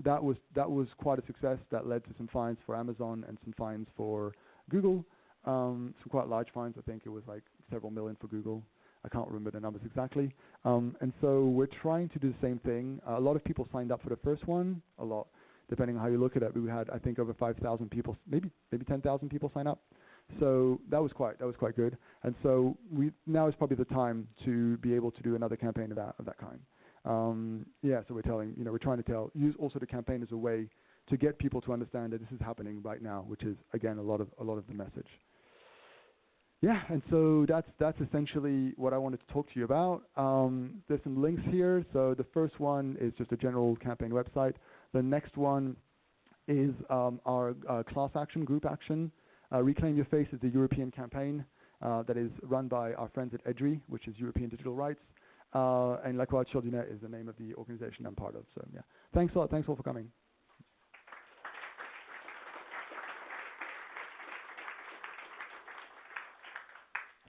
that was quite a success. That led to some fines for Amazon and some fines for Google. Some quite large fines. I think it was like several million for Google. I can't remember the numbers exactly. And so we're trying to do the same thing. A lot of people signed up for the first one. A lot, depending on how you look at it. We had, I think, over 5,000 people, maybe 10,000 people sign up. So that was quite good. And so now is probably the time to be able to do another campaign of that kind. Yeah, so we're trying to use also the campaign as a way to get people to understand that this is happening right now, which is again a lot of the message. Yeah, and so that's essentially what I wanted to talk to you about. There's some links here. So the first one is just a general campaign website. The next one is our class action, group action. Reclaim Your Face is the European campaign that is run by our friends at EDRI, which is European Digital Rights. And Quadrature du Net is the name of the organization I'm part of. So yeah, thanks a lot. Thanks all for coming.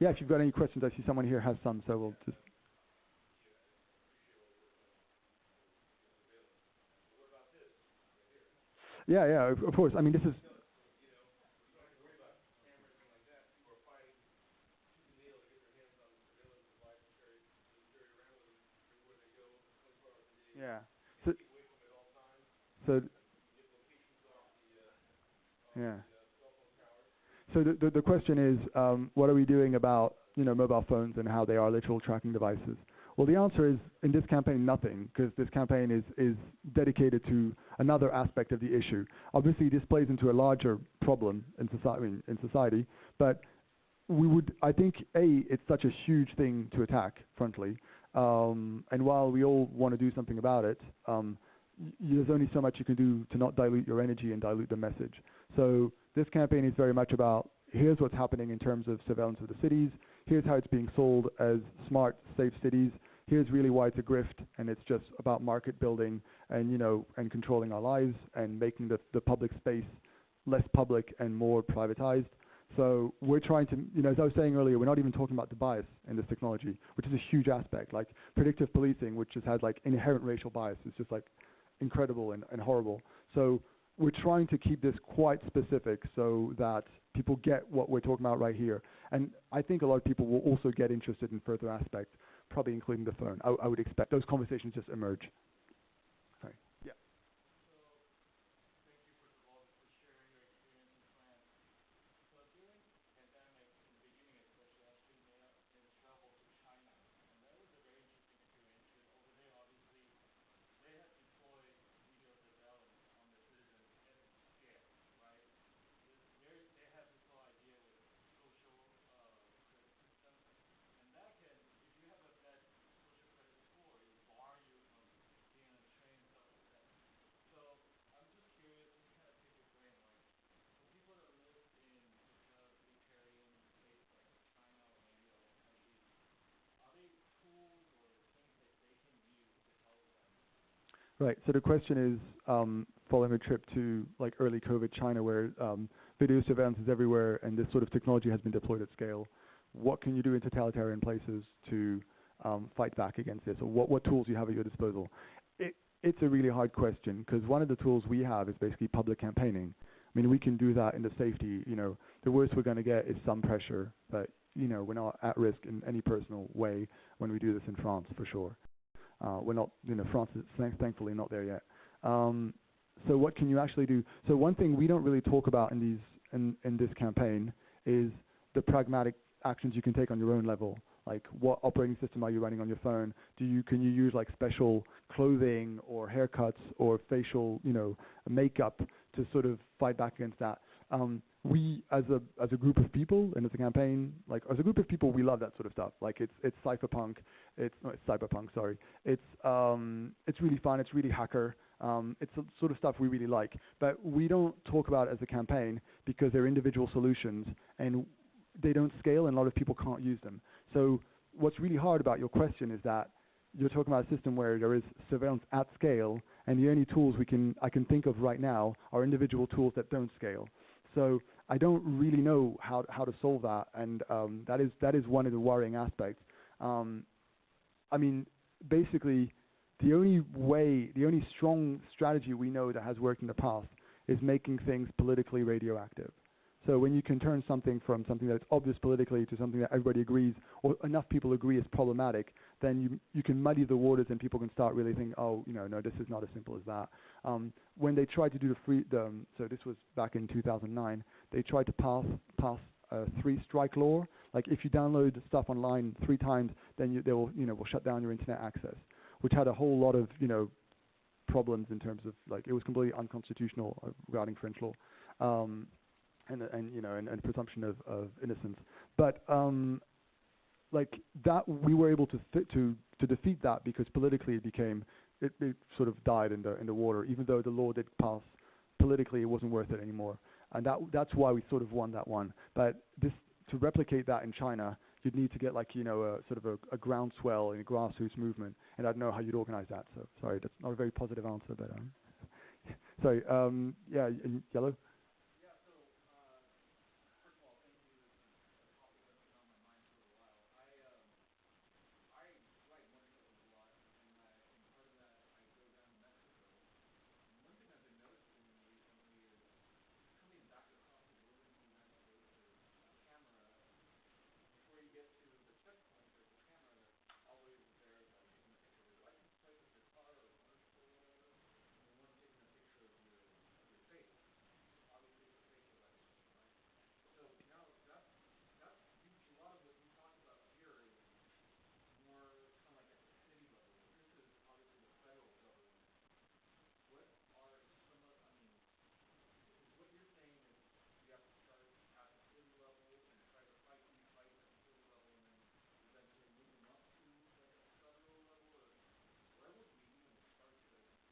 Yeah, if you've got any questions, I see someone here has some, so we'll just. Yeah, of course. I mean, this is. Yeah. So yeah. So the question is, what are we doing about mobile phones and how they are literal tracking devices? Well, the answer is in this campaign nothing, because this campaign is dedicated to another aspect of the issue. Obviously, this plays into a larger problem in society, but I think it's such a huge thing to attack frontally, and while we all want to do something about it, there's only so much you can do to not dilute your energy and dilute the message. So this campaign is very much about, here's what's happening in terms of surveillance of the cities, here's how it's being sold as smart, safe cities, here's really why it's a grift, and it's just about market building and and controlling our lives and making the public space less public and more privatized. So we're trying to, as I was saying earlier, we're not even talking about the bias in this technology, which is a huge aspect. Like predictive policing, which just has like inherent racial bias, is just like incredible and horrible. So we're trying to keep this quite specific so that people get what we're talking about right here. And I think a lot of people will also get interested in further aspects, probably including the phone. I would expect those conversations just emerge. Sorry. Yeah. Right. So the question is, following a trip to like early COVID China, where video surveillance is everywhere and this sort of technology has been deployed at scale, what can you do in totalitarian places to fight back against this, or what tools you have at your disposal? It's a really hard question, because one of the tools we have is basically public campaigning. I mean, we can do that in the safety. The worst we're going to get is some pressure, but we're not at risk in any personal way when we do this in France, for sure. We're not, France is thankfully not there yet. So what can you actually do? So one thing we don't really talk about in this campaign is the pragmatic actions you can take on your own level. Like, what operating system are you running on your phone? Can you use like special clothing or haircuts or facial, makeup to sort of fight back against that? We, as a group of people, and as a campaign, as a group of people, we love that sort of stuff. Like it's cyberpunk. It's cyberpunk. Sorry. It's really fun. It's really hacker. It's the sort of stuff we really like. But we don't talk about it as a campaign because they're individual solutions and they don't scale, and a lot of people can't use them. So what's really hard about your question is that you're talking about a system where there is surveillance at scale, and the only tools I can think of right now are individual tools that don't scale. So I don't really know how to solve that, and that is one of the worrying aspects. I mean, basically, the only strong strategy we know that has worked in the past is making things politically radioactive. So when you can turn something from something that's obvious politically to something that everybody agrees, or enough people agree is problematic, then you can muddy the waters and people can start really thinking, oh, no, this is not as simple as that. When they tried to do so this was back in 2009, they tried to pass three-strike law. Like if you download stuff online 3 times, then they will, will shut down your internet access, which had a whole lot of, problems in terms of like it was completely unconstitutional regarding French law, and presumption of innocence. But like that, we were able to defeat that because politically it sort of died in the water. Even though the law did pass, politically it wasn't worth it anymore, and that's why we sort of won that one. But to replicate that in China, you'd need to get like a sort of a groundswell and a grassroots movement, and I don't know how you'd organize that. So sorry, that's not a very positive answer, but sorry. Yeah, in yellow.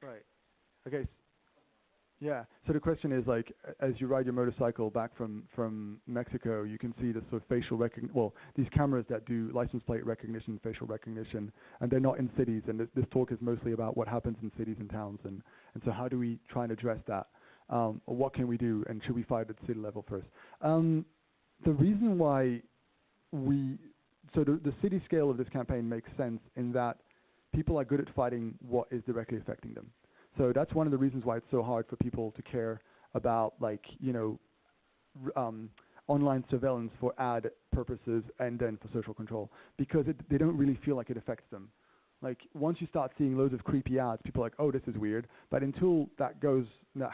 Right. Okay. Yeah. So the question is like, as you ride your motorcycle back from Mexico, you can see the sort of facial recognition. Well, these cameras that do license plate recognition, facial recognition, and they're not in cities. And this talk is mostly about what happens in cities and towns. And so how do we try and address that? Or what can we do? And should we fight at the city level first? The reason why the city scale of this campaign makes sense in that people are good at fighting what is directly affecting them. So that's one of the reasons why it's so hard for people to care about like, online surveillance for ad purposes and then for social control, because they don't really feel like it affects them. Like once you start seeing loads of creepy ads, people are like, oh, this is weird. But until that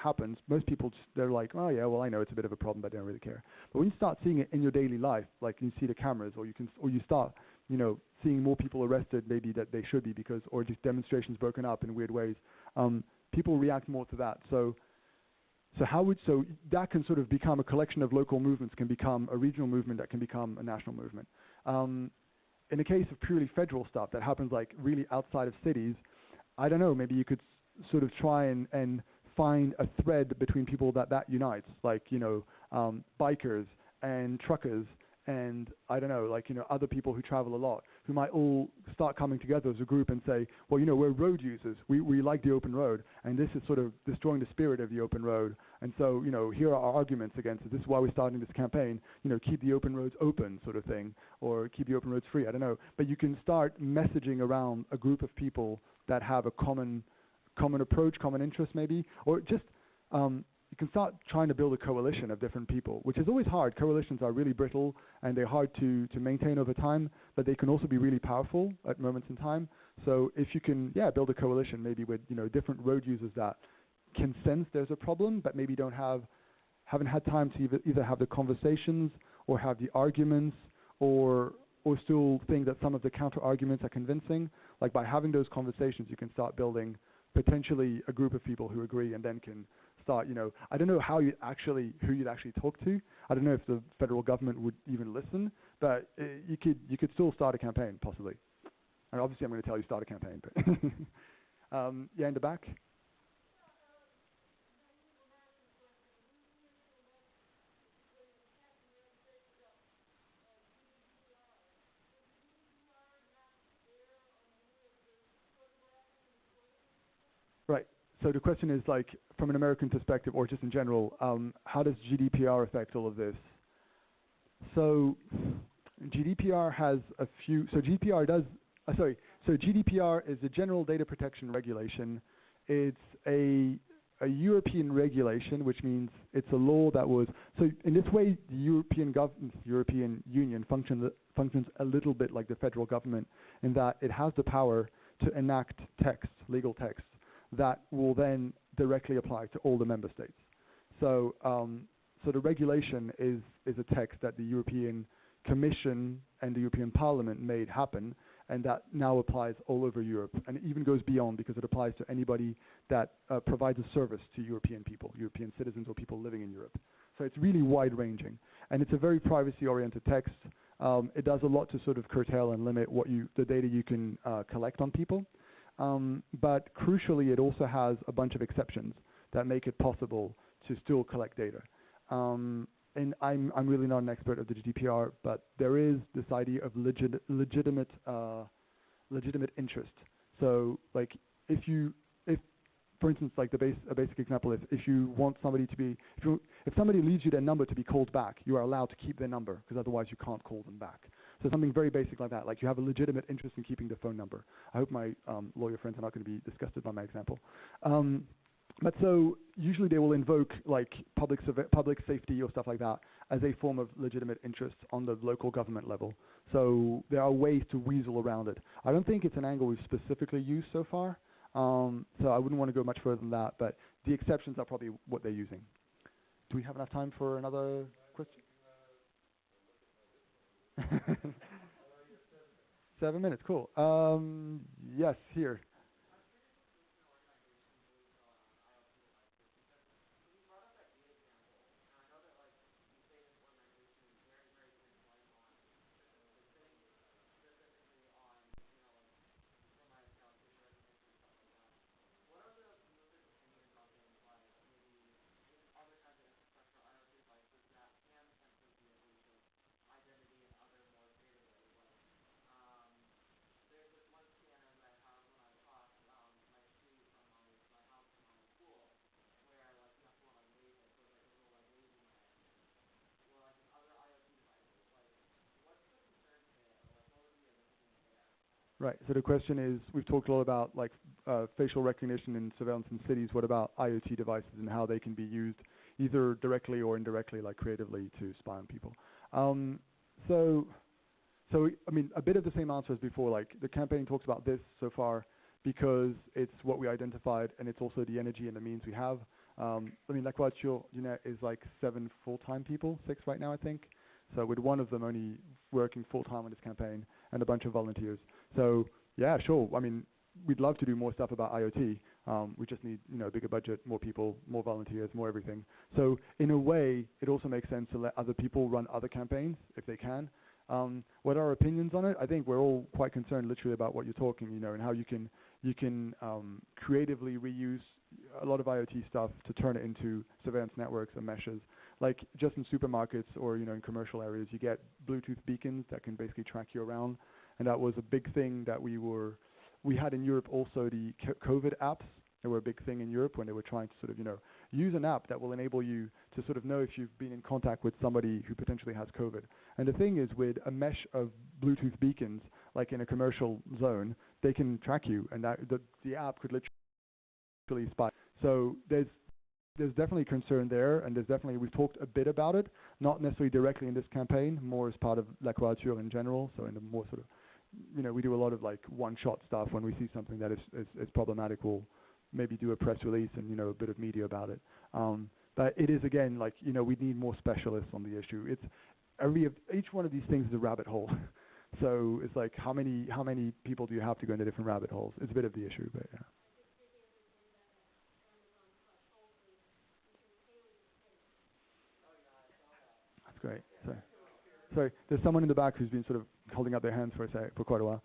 happens, most people they're like, oh yeah, well I know it's a bit of a problem, but I don't really care. But when you start seeing it in your daily life, like you see the cameras, or you start, seeing more people arrested maybe that they should be or just demonstrations broken up in weird ways, people react more to that. So that can sort of become a collection of local movements, can become a regional movement that can become a national movement. In the case of purely federal stuff that happens like really outside of cities, I don't know, maybe you could sort of try and find a thread between people that unites, like, bikers and truckers and I don't know, like, other people who travel a lot, who might all start coming together as a group and say, well, we're road users. We like the open road, and this is sort of destroying the spirit of the open road. And so, here are our arguments against it. This is why we're starting this campaign, keep the open roads open sort of thing, or keep the open roads free. I don't know. But you can start messaging around a group of people that have a common approach, common interest maybe, or just you can start trying to build a coalition of different people, which is always hard. Coalitions are really brittle and they're hard to maintain over time, but they can also be really powerful at moments in time. So if you can, build a coalition maybe with, different road users that can sense there's a problem, but maybe haven't had time to either have the conversations or have the arguments or still think that some of the counter arguments are convincing. Like by having those conversations, you can start building potentially a group of people who agree and then can start, I don't know who you'd actually talk to. I don't know if the federal government would even listen, but you could still start a campaign possibly. And obviously I'm going to tell you start a campaign, but in the back. Right. So the question is, like, from an American perspective, or just in general, how does GDPR affect all of this? So GDPR has a few. So GDPR does. So GDPR is a General Data Protection Regulation. It's a European regulation, which means it's a law that was. So in this way, the European Union functions a little bit like the federal government in that it has the power to enact legal text, that will then directly apply to all the member states. So so the regulation is a text that the European Commission and the European Parliament made happen, and that now applies all over Europe, and it even goes beyond because it applies to anybody that provides a service to European people, European citizens or people living in Europe. So it's really wide-ranging, and it's a very privacy-oriented text. It does a lot to sort of curtail and limit the data you can collect on people, but crucially, it also has a bunch of exceptions that make it possible to still collect data. And I'm really not an expert of the GDPR, but there is this idea of legitimate interest. So, like, if for instance, like a basic example is if you want somebody to be, if somebody leaves you their number to be called back, you are allowed to keep their number because otherwise you can't call them back. So something very basic like that, like you have a legitimate interest in keeping the phone number. I hope my lawyer friends are not going to be disgusted by my example. But so usually they will invoke like public safety or stuff like that as a form of legitimate interest on the local government level. So there are ways to weasel around it. I don't think it's an angle we've specifically used so far. So I wouldn't want to go much further than that, but the exceptions are probably what they're using. Do we have enough time for another question? 7 minutes, cool. Yes, here. Right. So the question is, we've talked a lot about like facial recognition and surveillance in cities. What about IoT devices and how they can be used either directly or indirectly, like creatively, to spy on people? So I mean, a bit of the same answer as before. Like the campaign talks about this so far because it's what we identified, and it's also the energy and the means we have. I mean, like Quadrature du Net is like 7 full-time people, 6 right now, I think. So with one of them only working full-time on this campaign and a bunch of volunteers. So yeah, sure. I mean, we'd love to do more stuff about IoT. We just need, a bigger budget, more people, more volunteers, more everything. So in a way, it also makes sense to let other people run other campaigns if they can. What are our opinions on it? I think we're all quite concerned literally about what you're talking, and how you can creatively reuse a lot of IoT stuff to turn it into surveillance networks and meshes. Like just in supermarkets or, in commercial areas, you get Bluetooth beacons that can basically track you around. And that was a big thing that we had in Europe also. The COVID apps, they were a big thing in Europe when they were trying to sort of, use an app that will enable you to sort of know if you've been in contact with somebody who potentially has COVID. And the thing is, with a mesh of Bluetooth beacons, like in a commercial zone, they can track you, and that the app could literally spy. So there's definitely concern there, and we've talked a bit about it, not necessarily directly in this campaign, more as part of La Quadrature in general. So in the more sort of, we do a lot of like one-shot stuff. When we see something that is problematic, we'll maybe do a press release and, a bit of media about it. But it is, again, like, we need more specialists on the issue. Each one of these things is a rabbit hole. So it's like, how many people do you have to go into different rabbit holes? It's a bit of the issue, but yeah. That's great. Sorry, there's someone in the back who's been sort of holding up their hands for quite a while.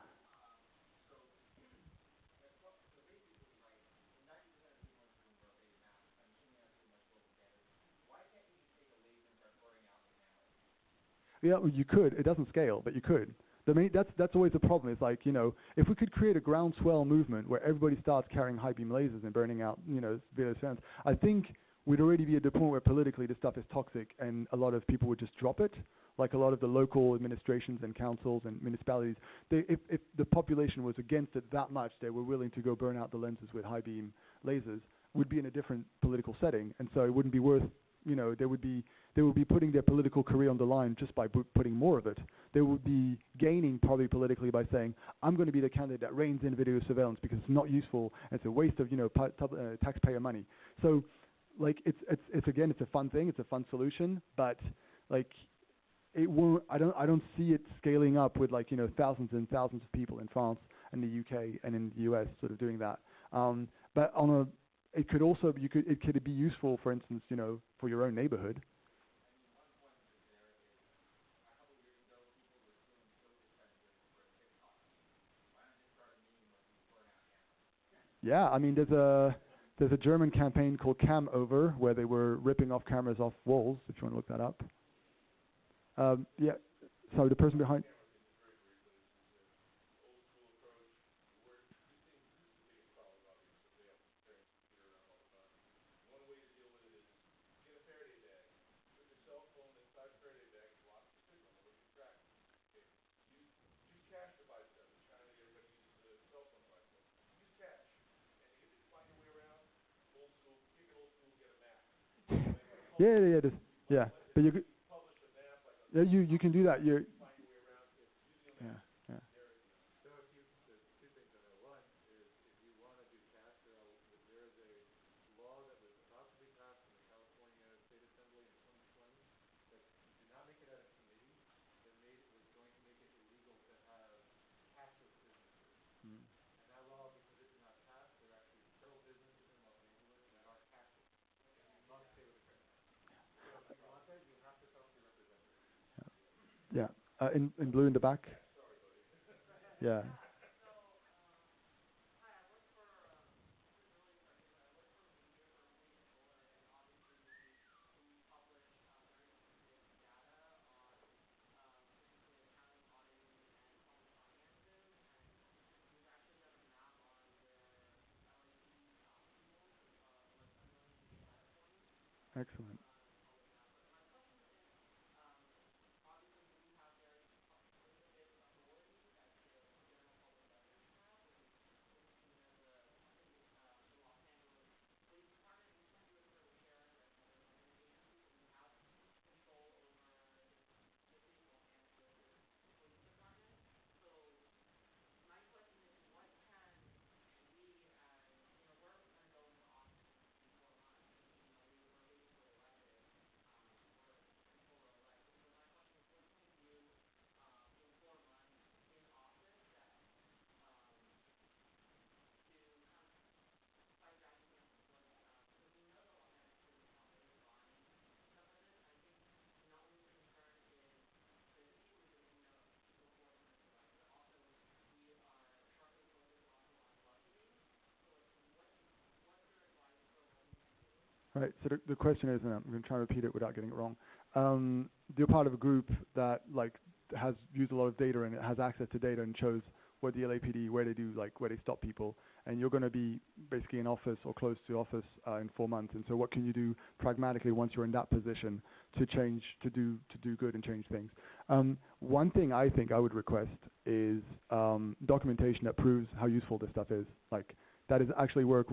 Yeah, well, you could. It doesn't scale, but you could. That's always the problem. Is like, if we could create a groundswell movement where everybody starts carrying high beam lasers and burning out, video strands, I think we'd already be at the point where politically this stuff is toxic and a lot of people would just drop it. Like a lot of the local administrations and councils and municipalities, if the population was against it that much, they were willing to go burn out the lenses with high beam lasers, would be in a different political setting, and so it wouldn't be worth. They would be putting their political career on the line just by putting more of it. They would be gaining probably politically by saying, I'm going to be the candidate that reins in video surveillance because it's not useful and it's a waste of taxpayer money. So like it's again, it's a fun thing, it's a fun solution, but like it won't. I don't see it scaling up with like thousands and thousands of people in France and the UK and in the US sort of doing that. But on a, it could also it could be useful, for instance, for your own neighborhood. Yeah, I mean, there's a German campaign called Cam Over where they were ripping off cameras off walls. If you want to look that up. Yeah. So the person behind. Yeah. But yeah, you can do that. Yeah, yeah. Yeah. In blue in the back. Yeah. Excellent. Right. So the question is, and I'm going to try to repeat it without getting it wrong. You're part of a group that like has used a lot of data and it has access to data and shows what the LAPD, where they stop people, and you're going to be basically in office or close to office in 4 months. And so, what can you do pragmatically once you're in that position to do good and change things? One thing I think I would request is documentation that proves how useful this stuff is. Like that is actually work.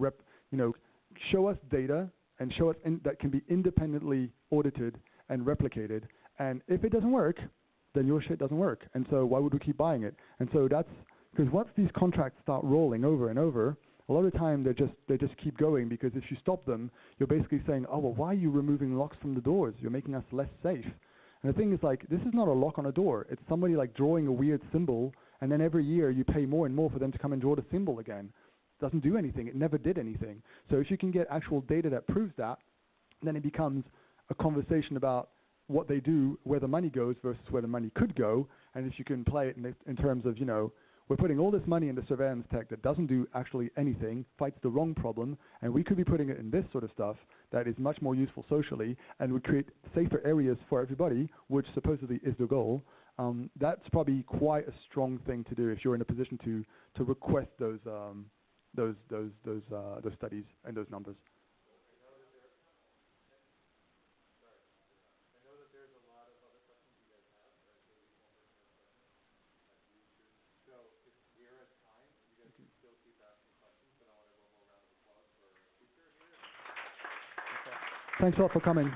Show us data and show us that can be independently audited and replicated. And if it doesn't work, then your shit doesn't work. And so why would we keep buying it? And so that's because once these contracts start rolling over and over, a lot of the time they just keep going, because if you stop them, you're basically saying, oh, well, why are you removing locks from the doors? You're making us less safe. And the thing is, like, this is not a lock on a door. It's somebody like drawing a weird symbol, and then every year you pay more and more for them to come and draw the symbol again. Doesn't do anything. It never did anything. So if you can get actual data that proves that, then it becomes a conversation about what they do, where the money goes versus where the money could go. And if you can play it in terms of, we're putting all this money into surveillance tech that doesn't do actually anything, fights the wrong problem, and we could be putting it in this sort of stuff that is much more useful socially and would create safer areas for everybody, which supposedly is the goal. That's probably quite a strong thing to do if you're in a position to request those studies and those numbers. Thanks a lot for coming.